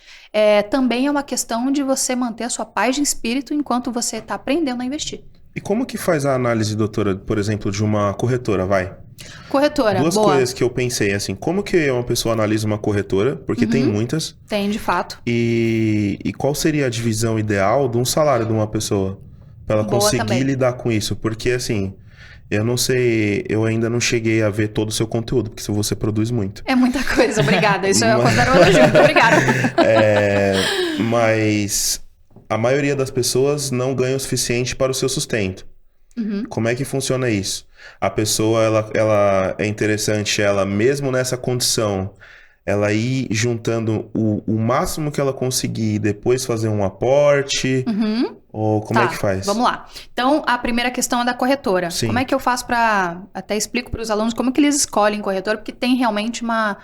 S1: também é uma questão de você manter a sua paz de espírito enquanto você está aprendendo a investir.
S2: E como que faz a análise, doutora, por exemplo, de uma corretora,
S1: Corretora,
S2: Duas
S1: boa.
S2: coisas que eu pensei, assim, como que uma pessoa analisa uma corretora? Porque tem muitas.
S1: Tem, de fato.
S2: E qual seria a divisão ideal de um salário de uma pessoa? Para ela conseguir
S1: também
S2: lidar com isso? Porque, assim... Eu não sei, eu ainda não cheguei a ver todo o seu conteúdo, porque você produz muito.
S1: É muita coisa, obrigada. Isso eu considero um elogio, muito obrigada.
S2: Mas a maioria das pessoas não ganha o suficiente para o seu sustento. Como é que funciona isso? A pessoa, ela é interessante, ela mesmo nessa condição, ela ir juntando o máximo que ela conseguir, depois fazer um aporte... Ou como é que faz?
S1: Vamos lá. Então, a primeira questão é da corretora.
S2: Sim.
S1: Como é que eu faço para... Até explico para os alunos como que eles escolhem corretora, porque tem realmente uma...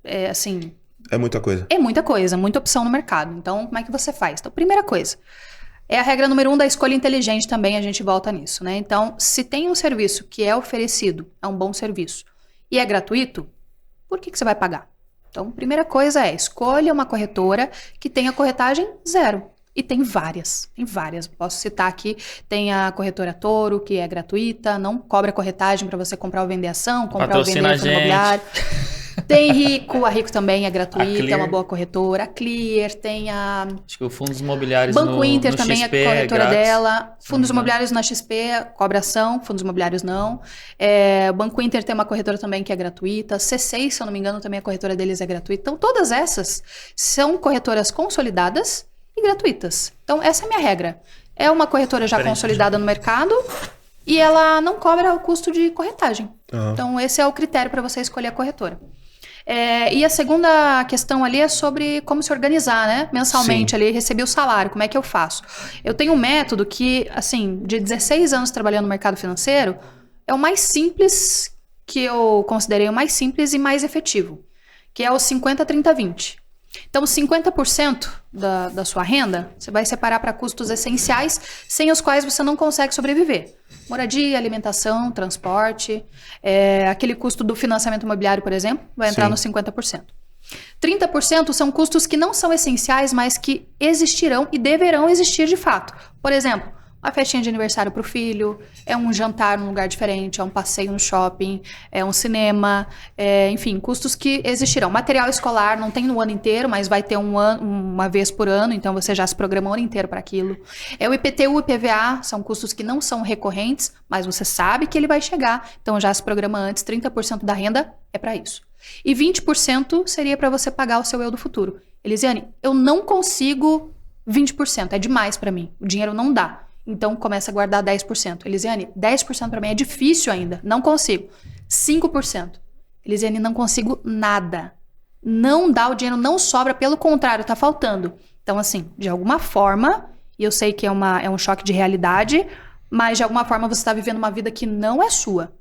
S2: É muita coisa.
S1: É muita coisa, muita opção no mercado. Então, como é que você faz? Então, primeira coisa. É a regra número 1 da escolha inteligente também, a gente volta nisso, né? Então, se tem um serviço que é oferecido, é um bom serviço, e é gratuito, por que você vai pagar? Então, primeira coisa é, escolha uma corretora que tenha corretagem zero. E tem várias. Posso citar aqui, tem a corretora Toro, que é gratuita, não cobra corretagem para você comprar ou vender ação, comprar ou vender fundo imobiliário. Tem Rico, a Rico também é gratuita, é uma boa corretora. A Clear, tem a...
S3: Acho que o Fundos Imobiliários
S1: Banco Inter também XP é corretora dela. Fundos
S3: Sim,
S1: Imobiliários na XP, cobra ação, Fundos Imobiliários não. O Banco Inter tem uma corretora também que é gratuita. C6, se eu não me engano, também a corretora deles é gratuita. Então, todas essas são corretoras consolidadas e gratuitas. Então, essa é a minha regra. É uma corretora já consolidada no mercado e ela não cobra o custo de corretagem. Então, esse é o critério para você escolher a corretora. E a segunda questão ali é sobre como se organizar, né? Mensalmente ali, receber o salário, como é que eu faço? Eu tenho um método que, assim, de 16 anos trabalhando no mercado financeiro, é o mais simples, que eu considerei o mais simples e mais efetivo, que é o 50-30-20. Então, 50% da sua renda, você vai separar para custos essenciais, sem os quais você não consegue sobreviver. Moradia, alimentação, transporte, aquele custo do financiamento imobiliário, por exemplo, vai entrar nos 50%. 30% são custos que não são essenciais, mas que existirão e deverão existir de fato. Por exemplo, uma festinha de aniversário para o filho, é um jantar num lugar diferente, é um passeio no shopping, é um cinema, enfim, custos que existirão. Material escolar não tem no ano inteiro, mas vai ter uma vez por ano, então você já se programa o ano inteiro para aquilo. O IPTU e IPVA são custos que não são recorrentes, mas você sabe que ele vai chegar, então já se programa antes, 30% da renda é para isso. E 20% seria para você pagar o seu eu do futuro. Elisiane, eu não consigo 20%, é demais para mim, o dinheiro não dá. Então, começa a guardar 10%. Elisiane, 10% para mim é difícil ainda. Não consigo. 5%. Elisiane, não consigo nada. Não dá, o dinheiro não sobra. Pelo contrário, tá faltando. Então, assim, de alguma forma, e eu sei que é um choque de realidade, mas de alguma forma você está vivendo uma vida que não é sua.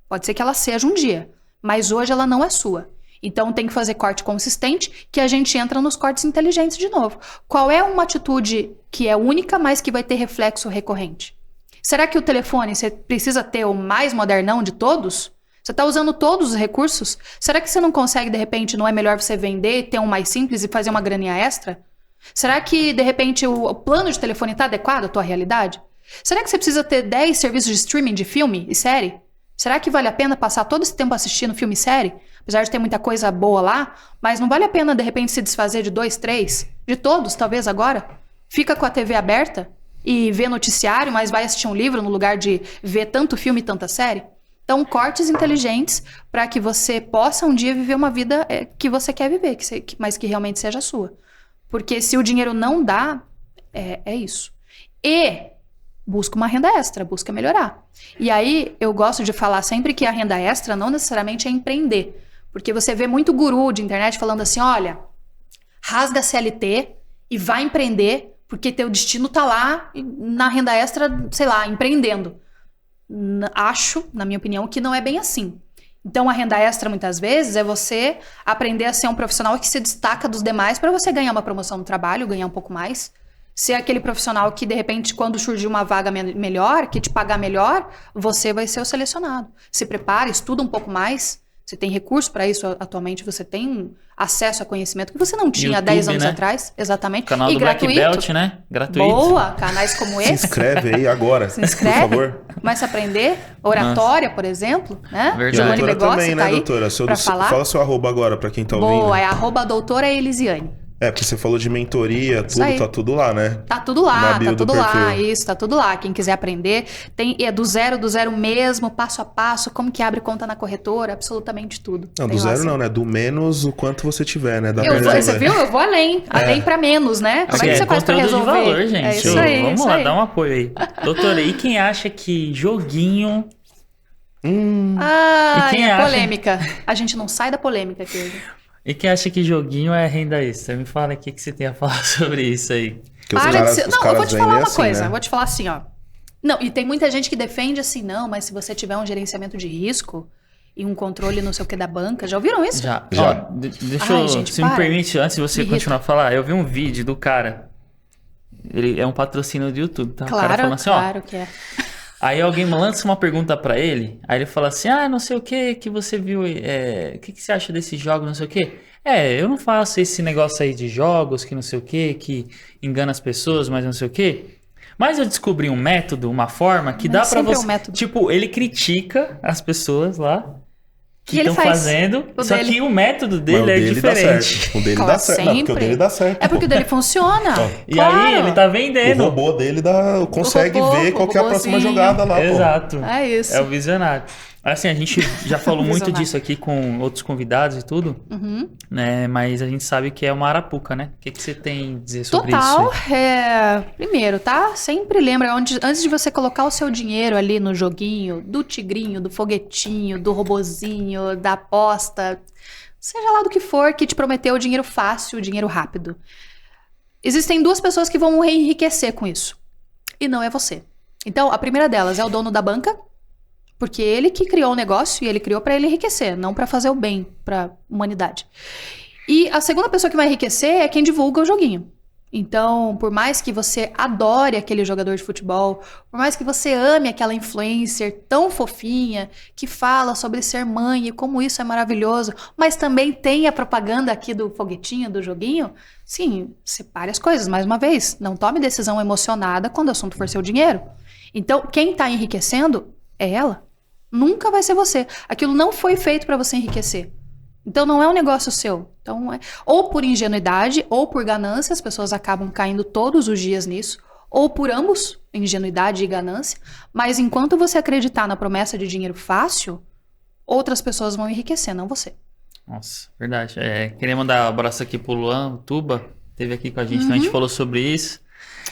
S1: Pode ser que ela seja um dia, mas hoje ela não é sua. Então, tem que fazer corte consistente, que a gente entra nos cortes inteligentes de novo. Qual é uma atitude que é única, mas que vai ter reflexo recorrente? Será que o telefone, você precisa ter o mais modernão de todos? Você está usando todos os recursos? Será que você não consegue, de repente, não é melhor você vender, ter um mais simples e fazer uma graninha extra? Será que, de repente, o plano de telefone está adequado à tua realidade? Será que você precisa ter 10 serviços de streaming de filme e série? Será que vale a pena passar todo esse tempo assistindo filme e série? Apesar de ter muita coisa boa lá, mas não vale a pena, de repente, se desfazer de 2, 3? De todos, talvez, agora? Fica com a TV aberta e vê noticiário, mas vai assistir um livro no lugar de ver tanto filme e tanta série? Então, cortes inteligentes para que você possa um dia viver uma vida que você quer viver, mas que realmente seja sua. Porque se o dinheiro não dá, é isso. E busca uma renda extra, busca melhorar. E aí, eu gosto de falar sempre que a renda extra não necessariamente é empreender. Porque você vê muito guru de internet falando assim, olha, rasga a CLT e vai empreender, porque teu destino tá lá na renda extra, sei lá, empreendendo. Acho, na minha opinião, que não é bem assim. Então, a renda extra, muitas vezes, é você aprender a ser um profissional que se destaca dos demais para você ganhar uma promoção no trabalho, ganhar um pouco mais. Ser aquele profissional que, de repente, quando surgir uma vaga melhor, que te pagar melhor, você vai ser o selecionado. Se prepare, estuda um pouco mais. Você tem recurso para isso atualmente, você tem acesso a conhecimento que você não tinha há 10 anos atrás. Exatamente.
S3: O canal do
S1: gratuito.
S3: Black Belt, né? Gratuito.
S1: Boa, canais como esse.
S2: Se inscreve aí agora,
S1: se inscreve,
S2: por favor.
S1: Começa a aprender. Oratória, por exemplo. Né?
S3: Verdade.
S2: E a
S1: Giovanni
S2: doutora
S1: Begossi
S2: também,
S1: tá
S2: né,
S1: aí
S2: doutora?
S1: fala
S2: seu arroba agora, para quem tá ouvindo.
S1: Boa, é @doutora Elisiane.
S2: Porque você falou de mentoria, tudo, tá tudo lá, né?
S1: Tá tudo lá,
S2: tá
S1: tudo lá, isso, tá tudo lá. Quem quiser aprender, é do zero mesmo, passo a passo, como que abre conta na corretora, absolutamente tudo.
S2: Não, do zero
S1: assim.
S2: não, né? Do menos o quanto você tiver, né?
S1: Você viu? Eu vou além pra menos, né? Como é que você faz pra resolver?
S3: De valor, gente.
S1: É isso aí.
S3: Vamos lá, dá um apoio aí. Doutora, e quem acha que joguinho...
S1: polêmica. A gente não sai da polêmica aqui hoje.
S3: E quem acha que joguinho é renda extra? Me fala o que você tem a falar sobre isso aí.
S1: Eu vou te falar uma coisa.
S2: Né?
S1: Eu vou te falar assim, ó. Não, e tem muita gente que defende assim, não, mas se você tiver um gerenciamento de risco e um controle não sei o que da banca, já ouviram isso?
S3: Já. Ó, deixa eu,
S1: gente,
S3: se me permite, antes de você continuar a falar, eu vi um vídeo do cara, ele é um patrocínio do YouTube, tá?
S1: Claro,
S3: o cara falando assim,
S1: claro que é.
S3: Aí alguém lança uma pergunta pra ele, aí ele fala assim, não sei o que você viu, o que você acha desses jogos, não sei o que. Eu não faço esse negócio aí de jogos, que não sei o que engana as pessoas, mas não sei o que. Mas eu descobri um método, uma forma que dá pra você... Tipo, ele critica as pessoas lá que estão fazendo, só que o método dele é diferente.
S2: O dele dá certo. Não, porque o dele dá certo.
S1: É porque o dele funciona.
S3: E aí ele tá vendendo.
S2: O robô dele consegue ver qual que é a próxima jogada lá.
S3: Exato.
S1: É isso.
S3: É o visionário. Assim, a gente já falou muito disso aqui com outros convidados e tudo, né? Mas a gente sabe que é uma arapuca, né? O que você tem a dizer sobre isso?
S1: Primeiro, tá? Sempre lembra, antes de você colocar o seu dinheiro ali no joguinho, do tigrinho, do foguetinho, do robozinho, da aposta, seja lá do que for, que te prometeu o dinheiro fácil, o dinheiro rápido. Existem 2 pessoas que vão enriquecer com isso. E não é você. Então, a primeira delas é o dono da banca, porque ele que criou o negócio e ele criou para ele enriquecer, não para fazer o bem para a humanidade. E a segunda pessoa que vai enriquecer é quem divulga o joguinho. Então, por mais que você adore aquele jogador de futebol, por mais que você ame aquela influencer tão fofinha, que fala sobre ser mãe e como isso é maravilhoso, mas também tem a propaganda aqui do foguetinho, do joguinho, sim, separe as coisas. Mais uma vez, não tome decisão emocionada quando o assunto for seu dinheiro. Então, quem está enriquecendo é ela. Nunca vai ser você. Aquilo não foi feito para você enriquecer. Então não é um negócio seu. Então, ou por ingenuidade ou por ganância, as pessoas acabam caindo todos os dias nisso, ou por ambos, ingenuidade e ganância, mas enquanto você acreditar na promessa de dinheiro fácil, outras pessoas vão enriquecer, não você.
S3: Nossa, verdade. Queria mandar um abraço aqui pro Luan, o Tuba, esteve aqui com a gente, então a gente falou sobre isso.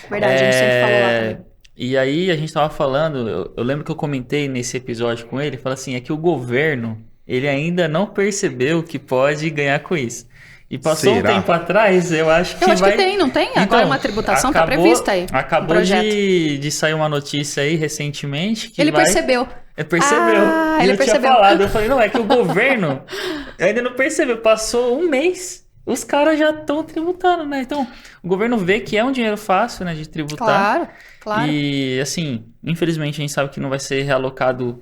S1: Verdade, a gente sempre falou lá também.
S3: E aí a gente tava falando, eu lembro que eu comentei nesse episódio com ele, falei assim, é que o governo, ele ainda não percebeu que pode ganhar com isso. E passou um tempo atrás, eu acho que
S1: que tem, não tem? Então, agora uma tributação tá prevista aí.
S3: Acabou de sair uma notícia aí recentemente que
S1: ele percebeu.
S3: Ele percebeu.
S1: Ele
S3: eu
S1: percebeu.
S3: Tinha falado, eu falei, não, é que o governo ainda não percebeu. Passou um mês, os caras já estão tributando, né? Então, o governo vê que é um dinheiro fácil, né, de tributar.
S1: Claro.
S3: E, assim, infelizmente a gente sabe que não vai ser realocado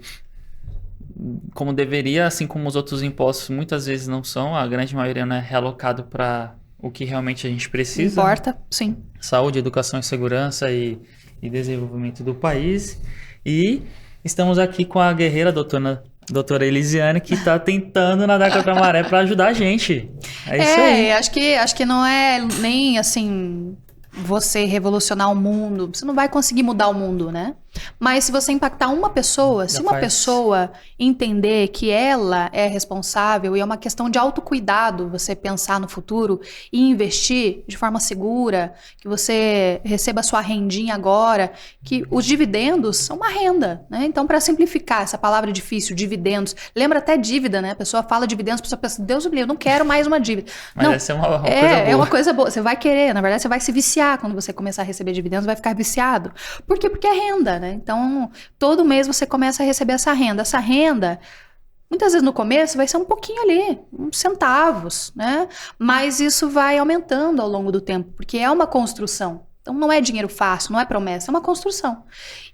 S3: como deveria, assim como os outros impostos muitas vezes não são, a grande maioria não é realocado para o que realmente a gente precisa.
S1: Importa, sim.
S3: Saúde, educação e segurança e desenvolvimento do país. E estamos aqui com a guerreira doutora Elisiane, que está tentando nadar contra a maré para ajudar a gente. É isso aí.
S1: Acho que não é nem assim você revolucionar o mundo, você não vai conseguir mudar o mundo, né? Mas se você impactar uma pessoa, se uma pessoa entender que ela é responsável e é uma questão de autocuidado, você pensar no futuro e investir de forma segura, que você receba a sua rendinha agora, que os dividendos são uma renda, né? Então, para simplificar essa palavra difícil, dividendos, lembra até dívida, né? A pessoa fala dividendos, a pessoa pensa, Deus me livre, eu não quero mais uma dívida.
S3: Mas
S1: não,
S3: essa é uma coisa boa.
S1: É uma coisa boa, você vai querer, na verdade você vai se viciar quando você começar a receber dividendos, vai ficar viciado. Por quê? Porque é renda, né? Então, todo mês você começa a receber essa renda. Essa renda, muitas vezes no começo, vai ser um pouquinho ali, uns centavos, né? Mas isso vai aumentando ao longo do tempo, porque é uma construção. Então, não é dinheiro fácil, não é promessa, é uma construção.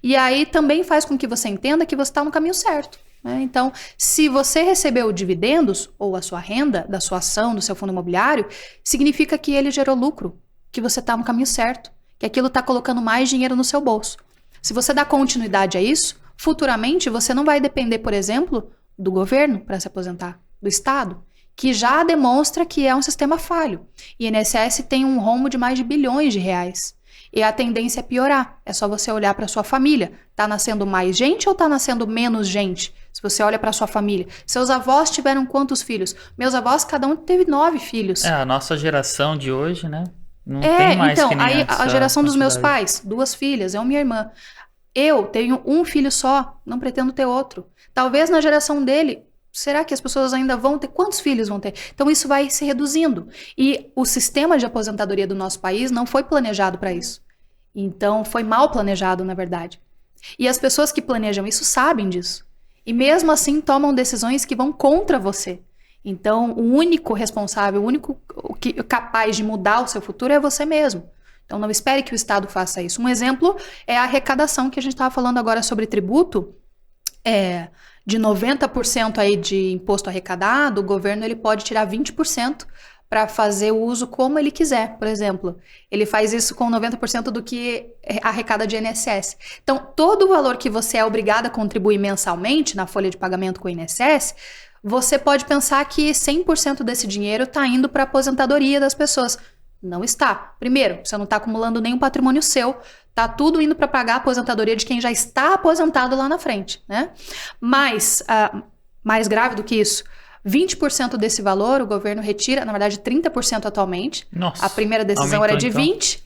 S1: E aí também faz com que você entenda que você está no caminho certo, né? Então, se você recebeu dividendos, ou a sua renda, da sua ação, do seu fundo imobiliário, significa que ele gerou lucro, que você está no caminho certo, que aquilo está colocando mais dinheiro no seu bolso. Se você dá continuidade a isso, futuramente você não vai depender, por exemplo, do governo para se aposentar, do Estado, que já demonstra que é um sistema falho. E o INSS tem um rombo de mais de bilhões de reais. E a tendência é piorar. É só você olhar para sua família. Tá nascendo mais gente ou tá nascendo menos gente? Se você olha para sua família. Seus avós tiveram quantos filhos? Meus avós, cada um teve 9 filhos.
S3: A nossa geração de hoje, né? Não tem mais
S1: então,
S3: que nem
S1: aí
S3: antes,
S1: a geração dos meus pais, 2 filhas, eu e minha irmã. Eu tenho um filho só, não pretendo ter outro. Talvez na geração dele, será que as pessoas ainda vão ter? Quantos filhos vão ter? Então isso vai se reduzindo. E o sistema de aposentadoria do nosso país não foi planejado para isso. Então foi mal planejado, na verdade. E as pessoas que planejam isso sabem disso. E mesmo assim tomam decisões que vão contra você. Então, o único responsável, o único capaz de mudar o seu futuro é você mesmo. Então, não espere que o Estado faça isso. Um exemplo é a arrecadação que a gente estava falando agora sobre tributo. De 90% aí de imposto arrecadado, o governo ele pode tirar 20% para fazer o uso como ele quiser. Por exemplo, ele faz isso com 90% do que arrecada de INSS. Então, todo o valor que você é obrigado a contribuir mensalmente na folha de pagamento com o INSS, você pode pensar que 100% desse dinheiro está indo para a aposentadoria das pessoas. Não está. Primeiro, você não está acumulando nenhum patrimônio seu, está tudo indo para pagar a aposentadoria de quem já está aposentado lá na frente, né? Mas, mais grave do que isso, 20% desse valor o governo retira, na verdade 30% atualmente.
S3: Nossa,
S1: a primeira decisão era de 20%,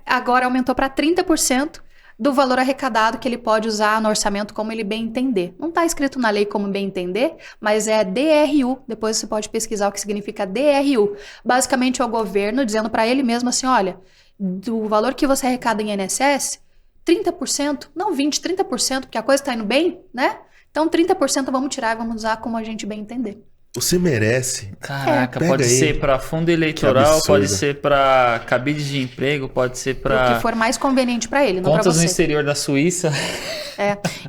S1: agora aumentou para 30%. Do valor arrecadado que ele pode usar no orçamento como ele bem entender. Não está escrito na lei como bem entender, mas é DRU. Depois você pode pesquisar o que significa DRU. Basicamente é o governo dizendo para ele mesmo assim, olha, do valor que você arrecada em INSS, 30%, não 20%, 30%, porque a coisa está indo bem, né? Então 30% vamos tirar e vamos usar como a gente bem entender.
S2: Você merece.
S3: Caraca, pode ser para fundo eleitoral, pode ser para cabide de emprego, pode ser para...
S1: O que for mais conveniente para ele, não para você.
S3: Contas no exterior da Suíça.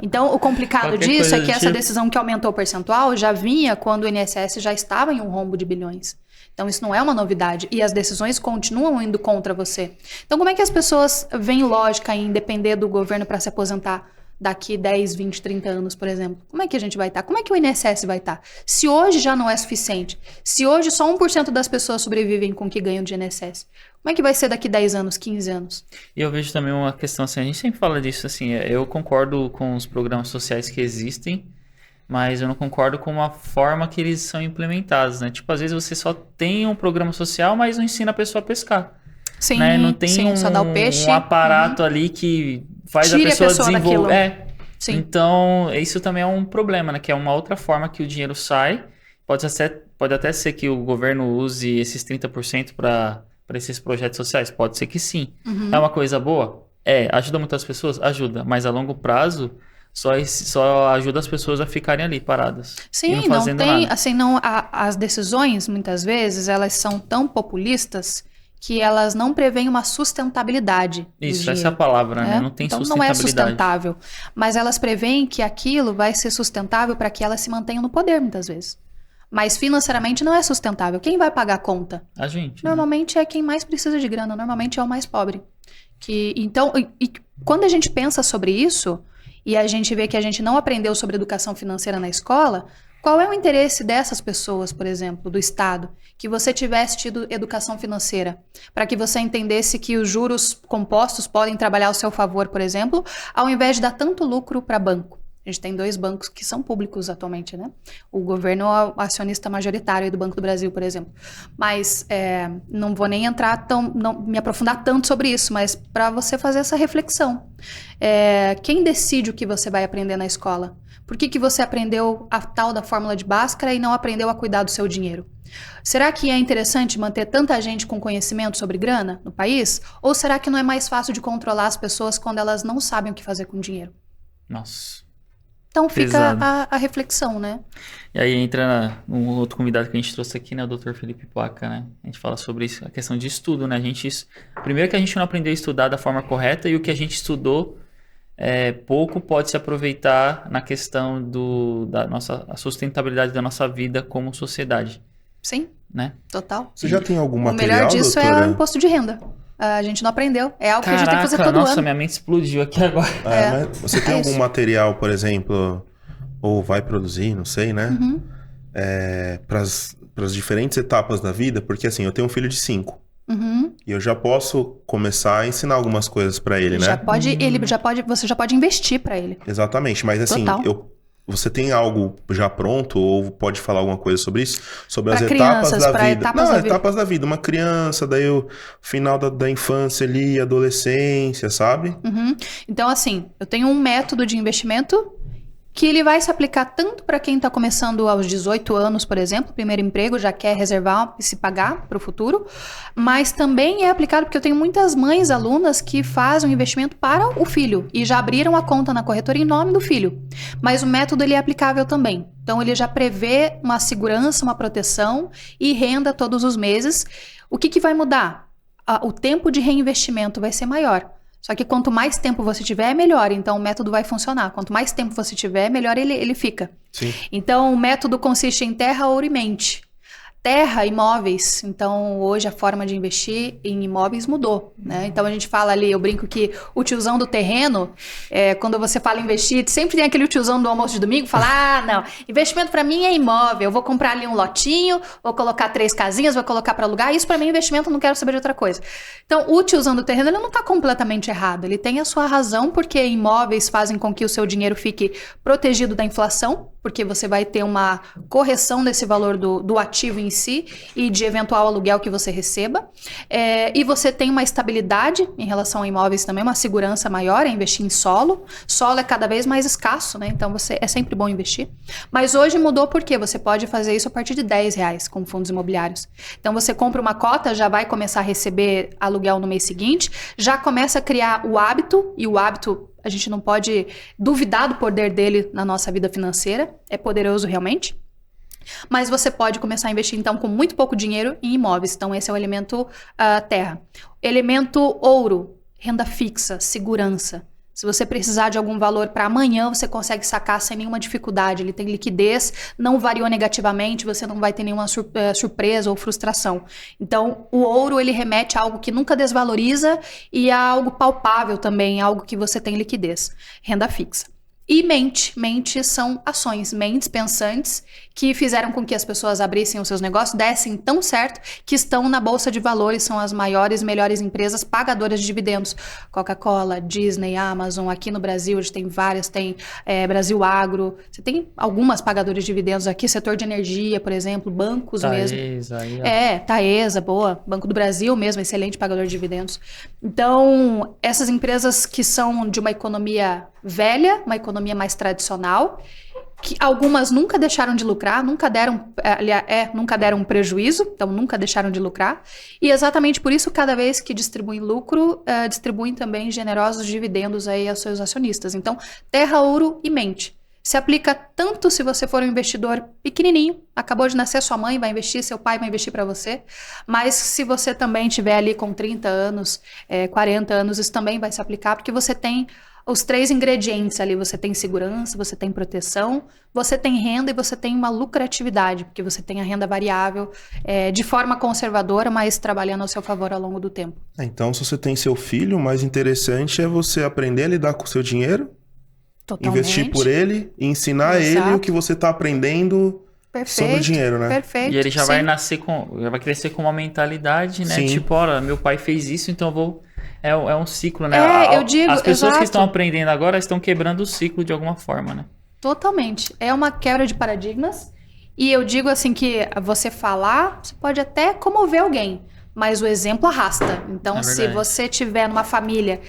S1: Então, o complicado disso é que essa decisão que aumentou o percentual já vinha quando o INSS já estava em um rombo de bilhões. Então, isso não é uma novidade. E as decisões continuam indo contra você. Então, como é que as pessoas veem lógica em depender do governo para se aposentar daqui 10, 20, 30 anos, por exemplo? Como é que a gente vai estar? Como é que o INSS vai estar? Se hoje já não é suficiente, se hoje só 1% das pessoas sobrevivem com o que ganham de INSS, como é que vai ser daqui 10 anos, 15 anos?
S3: E eu vejo também uma questão assim, a gente sempre fala disso, assim, eu concordo com os programas sociais que existem, mas eu não concordo com a forma que eles são implementados, né? Tipo, às vezes você só tem um programa social, mas não ensina a pessoa a pescar.
S1: Sim,
S3: né? Não tem
S1: só dá o peixe,
S3: um aparato ali que faz
S1: tire
S3: a pessoa desenvolver.
S1: Sim.
S3: Então, isso também é um problema, né? Que é uma outra forma que o dinheiro sai. Pode até ser que o governo use esses 30% para esses projetos sociais. Pode ser que sim. É uma coisa boa? Ajuda muitas pessoas? Ajuda. Mas a longo prazo, só ajuda as pessoas a ficarem ali paradas.
S1: Sim,
S3: não tem,
S1: nada. Assim, as decisões, muitas vezes, elas são tão populistas que elas não prevêem uma sustentabilidade.
S3: Isso, essa é a palavra, né? Não tem sustentabilidade. Então não é sustentável.
S1: Mas elas preveem que aquilo vai ser sustentável para que elas se mantenham no poder, muitas vezes. Mas financeiramente não é sustentável. Quem vai pagar a conta?
S3: A gente.
S1: Normalmente é quem mais precisa de grana, normalmente é o mais pobre. Então, quando a gente pensa sobre isso, e a gente vê que a gente não aprendeu sobre educação financeira na escola, qual é o interesse dessas pessoas, por exemplo, do Estado, que você tivesse tido educação financeira, para que você entendesse que os juros compostos podem trabalhar ao seu favor, por exemplo, ao invés de dar tanto lucro para banco. A gente tem 2 bancos que são públicos atualmente, né? O governo é o acionista majoritário do Banco do Brasil, por exemplo. Mas não vou nem me aprofundar tanto sobre isso, mas para você fazer essa reflexão. Quem decide o que você vai aprender na escola? Por que você aprendeu a tal da fórmula de Bhaskara e não aprendeu a cuidar do seu dinheiro? Será que é interessante manter tanta gente com conhecimento sobre grana no país? Ou será que não é mais fácil de controlar as pessoas quando elas não sabem o que fazer com o dinheiro?
S3: Nossa.
S1: Então fica a reflexão, né?
S3: E aí entra um outro convidado que a gente trouxe aqui, né? O Dr. Felipe Placa, né? A gente fala sobre isso, a questão de estudo, né? Primeiro que a gente não aprendeu a estudar da forma correta e o que a gente estudou pouco pode se aproveitar na questão a sustentabilidade da nossa vida como sociedade.
S1: Sim,
S3: né?
S1: Total.
S2: Você já tem algum material,
S1: O melhor disso
S2: doutora?
S1: é o imposto de renda. A gente não aprendeu. É algo que a gente tem que fazer todo ano.
S3: Nossa, minha mente explodiu aqui agora.
S2: Mas você tem algum material, por exemplo, ou vai produzir, não sei, né? Para as diferentes etapas da vida, porque assim, eu tenho um filho de 5. E eu já posso começar a ensinar algumas coisas para ele, né?
S1: Você já pode investir para ele.
S2: Exatamente, mas assim, você tem algo já pronto ou pode falar alguma coisa sobre isso? Sobre as etapas da vida. Etapas da vida. Uma criança, daí o final da infância ali, adolescência, sabe?
S1: Então, assim, eu tenho um método de investimento que ele vai se aplicar tanto para quem está começando aos 18 anos, por exemplo, primeiro emprego, já quer reservar e se pagar para o futuro, mas também é aplicado porque eu tenho muitas mães, alunas, que fazem um investimento para o filho e já abriram a conta na corretora em nome do filho. Mas o método ele é aplicável também. Então, ele já prevê uma segurança, uma proteção e renda todos os meses. O que vai mudar? O tempo de reinvestimento vai ser maior. Só que quanto mais tempo você tiver, melhor. Então, o método vai funcionar. Quanto mais tempo você tiver, melhor ele fica.
S2: Sim.
S1: Então, o método consiste em terra, ouro e mente. Terra, imóveis. Então, hoje a forma de investir em imóveis mudou, né? Então, a gente fala ali, eu brinco que o tiozão do terreno, quando você fala investir, sempre tem aquele tiozão do almoço de domingo, fala, não, investimento para mim é imóvel, eu vou comprar ali um lotinho, vou colocar 3 casinhas, vou colocar para alugar, isso para mim é investimento, eu não quero saber de outra coisa. Então, o tiozão do terreno, ele não está completamente errado, ele tem a sua razão, porque imóveis fazem com que o seu dinheiro fique protegido da inflação, porque você vai ter uma correção desse valor do ativo em si e de eventual aluguel que você receba. E você tem uma estabilidade em relação a imóveis também, uma segurança maior, investir em solo. Solo é cada vez mais escasso, né? Então é sempre bom investir. Mas hoje mudou porque você pode fazer isso a partir de R$10 com fundos imobiliários. Então você compra uma cota, já vai começar a receber aluguel no mês seguinte, já começa a criar o hábito, e o hábito a gente não pode duvidar do poder dele na nossa vida financeira, é poderoso realmente. Mas você pode começar a investir, então, com muito pouco dinheiro em imóveis. Então, esse é o elemento terra. Elemento ouro, renda fixa, segurança. Se você precisar de algum valor para amanhã, você consegue sacar sem nenhuma dificuldade. Ele tem liquidez, não variou negativamente, você não vai ter nenhuma surpresa ou frustração. Então, o ouro, ele remete a algo que nunca desvaloriza e a algo palpável também, algo que você tem liquidez. Renda fixa. E mente são ações, mentes pensantes que fizeram com que as pessoas abrissem os seus negócios, dessem tão certo que estão na Bolsa de Valores, são as maiores, melhores empresas pagadoras de dividendos. Coca-Cola, Disney, Amazon, aqui no Brasil, hoje tem várias, tem Brasil Agro, você tem algumas pagadoras de dividendos aqui, setor de energia, por exemplo, bancos mesmo.
S3: Aí, ó.
S1: Taesa, boa, Banco do Brasil mesmo, excelente pagador de dividendos. Então, essas empresas que são de uma economia velha, uma economia mais tradicional, que algumas nunca deixaram de lucrar, nunca deram um prejuízo, então nunca deixaram de lucrar. E exatamente por isso, cada vez que distribuem lucro, distribuem também generosos dividendos aí aos seus acionistas. Então, terra, ouro e mente. Se aplica tanto se você for um investidor pequenininho, acabou de nascer, sua mãe vai investir, seu pai vai investir para você, mas se você também estiver ali com 30 anos, 40 anos, isso também vai se aplicar, porque você tem os 3 ingredientes ali, você tem segurança, você tem proteção, você tem renda e você tem uma lucratividade, porque você tem a renda variável de forma conservadora, mas trabalhando ao seu favor ao longo do tempo.
S2: Então, se você tem seu filho, o mais interessante é você aprender a lidar com o seu dinheiro,
S1: totalmente.
S2: Investir por ele e ensinar ele o que você está aprendendo sobre o dinheiro, né?
S1: Perfeito.
S3: E ele já vai vai crescer com uma mentalidade, né?
S2: Sim.
S3: Tipo, olha, meu pai fez isso, então eu vou... É um ciclo, né?
S1: Eu digo,
S3: as pessoas
S1: exato.
S3: que estão aprendendo agora estão quebrando o ciclo de alguma forma, né?
S1: Totalmente. É uma quebra de paradigmas. E eu digo assim que você falar, você pode até comover alguém, mas o exemplo arrasta. Então, se você tiver numa família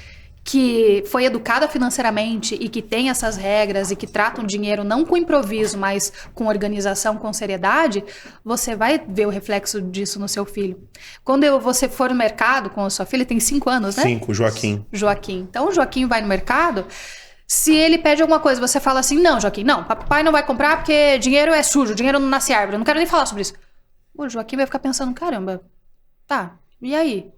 S1: que foi educada financeiramente e que tem essas regras e que trata o dinheiro não com improviso, mas com organização, com seriedade, você vai ver o reflexo disso no seu filho. Quando você for no mercado com a sua filha, tem 5 anos, né?
S2: 5, Joaquim.
S1: Então, o Joaquim vai no mercado, se ele pede alguma coisa, você fala assim, não, Joaquim, não, papai não vai comprar porque dinheiro é sujo, dinheiro não nasce árvore, eu não quero nem falar sobre isso. O Joaquim vai ficar pensando, caramba, tá, e aí?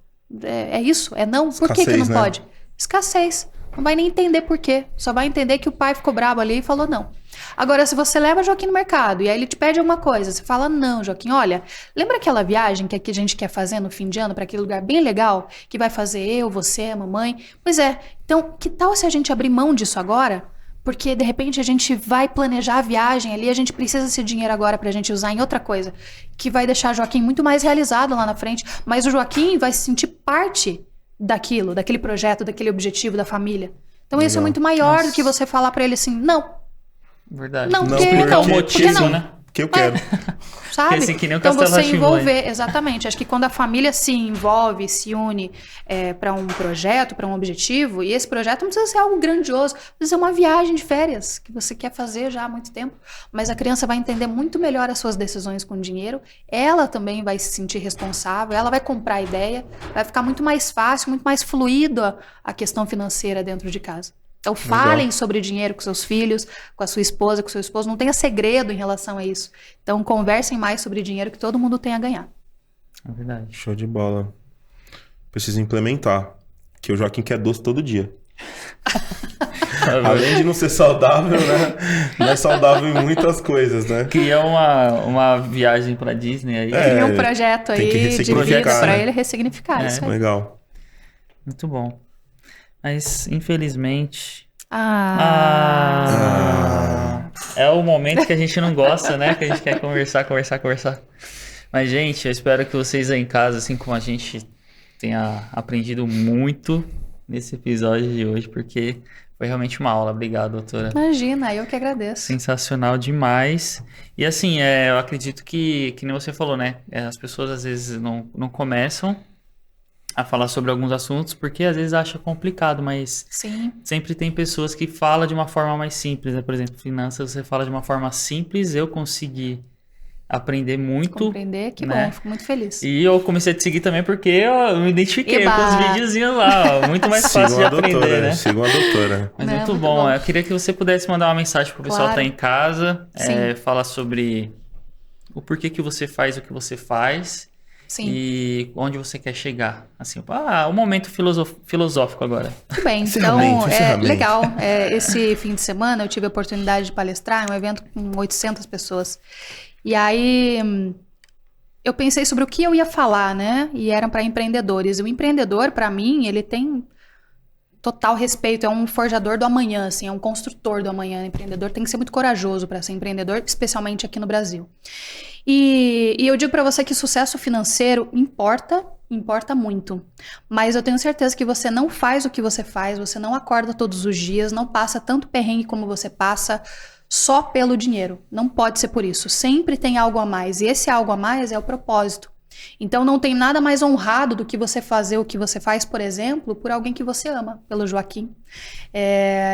S1: É isso? É não? Por que não pode? Escassez. Não vai nem entender por quê. Só vai entender que o pai ficou bravo ali e falou não. Agora, se você leva Joaquim no mercado e aí ele te pede alguma coisa, você fala, não, Joaquim, olha, lembra aquela viagem que a gente quer fazer no fim de ano para aquele lugar bem legal que vai fazer eu, você, a mamãe? Pois é. Então, que tal se a gente abrir mão disso agora? Porque, de repente, a gente vai planejar a viagem ali, a gente precisa desse dinheiro agora pra gente usar em outra coisa, que vai deixar Joaquim muito mais realizado lá na frente, mas o Joaquim vai se sentir parte daquele projeto, daquele objetivo da família. Então isso é muito maior do que você falar pra ele assim, não.
S3: Verdade.
S1: Não,
S2: Não,
S1: porque
S3: explicar o motivo,
S1: não?
S3: né?
S2: Que eu quero.
S1: Sabe?
S3: Esse que nem o
S1: Então
S3: Castelo
S1: você
S3: Rá-Tim-Bum,
S1: envolver, exatamente. Acho que quando a família se envolve, se une para um projeto, para um objetivo, e esse projeto não precisa ser algo grandioso, precisa ser uma viagem de férias que você quer fazer já há muito tempo, mas a criança vai entender muito melhor as suas decisões com o dinheiro, ela também vai se sentir responsável, ela vai comprar a ideia, vai ficar muito mais fácil, muito mais fluido a questão financeira dentro de casa. Então falem sobre dinheiro com seus filhos, com a sua esposa, com o seu esposo. Não tenha segredo em relação a isso. Então conversem mais sobre dinheiro que todo mundo tem a ganhar.
S3: É verdade.
S2: Show de bola. Preciso implementar. Que o Joaquim quer doce todo dia. Além de não ser saudável, né? Não é saudável em muitas coisas, né?
S3: Criar uma viagem pra Disney aí.
S1: Cria um projeto aí de vida pra ele ressignificar isso aí.
S2: Legal.
S3: Muito bom. Mas, infelizmente... É o momento que a gente não gosta, né? Que a gente quer conversar. Mas, gente, eu espero que vocês aí em casa, assim como a gente, tenha aprendido muito nesse episódio de hoje, porque foi realmente uma aula. Obrigado, doutora.
S1: Imagina, eu que agradeço.
S3: Sensacional demais. E assim, eu acredito que nem você falou, né? As pessoas às vezes não começam a falar sobre alguns assuntos porque às vezes acha complicado, mas
S1: Sim.
S3: Sempre tem pessoas que falam de uma forma mais simples, né? Por exemplo, finanças, você fala de uma forma simples, eu consegui aprender muito.
S1: Compreender, que
S3: né?
S1: bom, fico muito feliz.
S3: E eu comecei a te seguir também porque eu me identifiquei com os videozinhos lá, ó, muito mais fácil de aprender, né?
S2: Sigam a doutora.
S3: Mas muito bom. Eu queria que você pudesse mandar uma mensagem pro pessoal que tá em casa,
S1: Sim.
S3: falar sobre o porquê que você faz o que você faz.
S1: Sim.
S3: E onde você quer chegar. Assim, um momento filosófico agora.
S1: Tudo bem, então, legal. Esse fim de semana eu tive a oportunidade de palestrar em um evento com 800 pessoas. E aí eu pensei sobre o que eu ia falar, né? E eram para empreendedores. E o empreendedor, para mim, ele tem total respeito, é um forjador do amanhã, assim, é um construtor do amanhã. O empreendedor tem que ser muito corajoso para ser empreendedor, especialmente aqui no Brasil. E eu digo para você que sucesso financeiro importa muito. Mas eu tenho certeza que você não faz o que você faz, você não acorda todos os dias, não passa tanto perrengue como você passa só pelo dinheiro. Não pode ser por isso. Sempre tem algo a mais. E esse algo a mais é o propósito. Então não tem nada mais honrado do que você fazer o que você faz, por exemplo, por alguém que você ama, pelo Joaquim.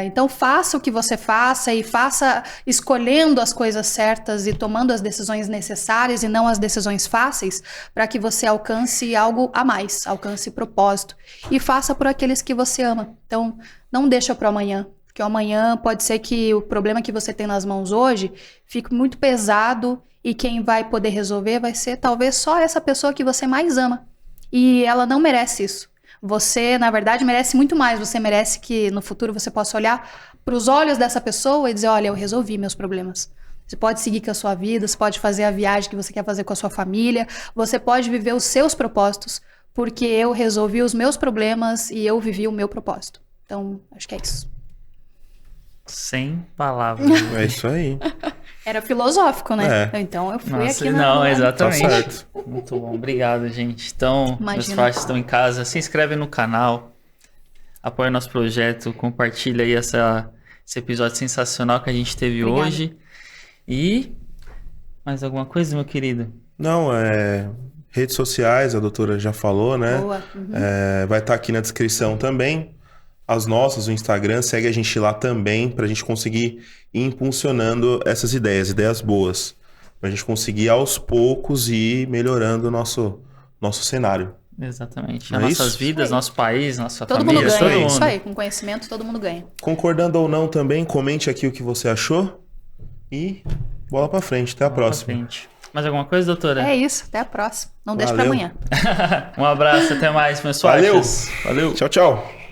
S1: Então faça o que você faça e faça escolhendo as coisas certas e tomando as decisões necessárias e não as decisões fáceis para que você alcance algo a mais, alcance propósito. E faça por aqueles que você ama. Então não deixa para amanhã. Porque amanhã pode ser que o problema que você tem nas mãos hoje fique muito pesado e quem vai poder resolver vai ser talvez só essa pessoa que você mais ama. E ela não merece isso. Você, na verdade, merece muito mais. Você merece que no futuro você possa olhar para os olhos dessa pessoa e dizer, olha, eu resolvi meus problemas. Você pode seguir com a sua vida, você pode fazer a viagem que você quer fazer com a sua família, você pode viver os seus propósitos, porque eu resolvi os meus problemas e eu vivi o meu propósito. Então, acho que é isso.
S3: Sem palavras.
S2: É isso aí.
S1: Era filosófico, né? Então eu fui aqui na...
S3: Não, exatamente.
S2: Tá certo.
S3: Muito bom, obrigado, gente. Então, meus faixas estão em casa, se inscreve no canal, apoia nosso projeto, compartilha aí esse episódio sensacional que a gente teve hoje. E mais alguma coisa, meu querido?
S2: Não, redes sociais, a doutora já falou, né?
S1: Boa. Uhum.
S2: Vai estar aqui na descrição também. As nossas, o Instagram, segue a gente lá também pra gente conseguir ir impulsionando essas ideias boas. Pra gente conseguir aos poucos ir melhorando o nosso cenário.
S3: Exatamente. As nossas vidas, nosso país, nossa
S1: todo
S3: família.
S1: Mundo ganha.
S3: Todo mundo.
S1: Isso aí, com conhecimento todo mundo ganha.
S2: Concordando ou não também, comente aqui o que você achou. E bola pra frente. Até a próxima.
S3: Mais alguma coisa, doutora?
S1: É isso, até a próxima. Não deixa pra amanhã.
S3: Um abraço, até mais, meus faixas.
S2: Valeu. Tchau, tchau.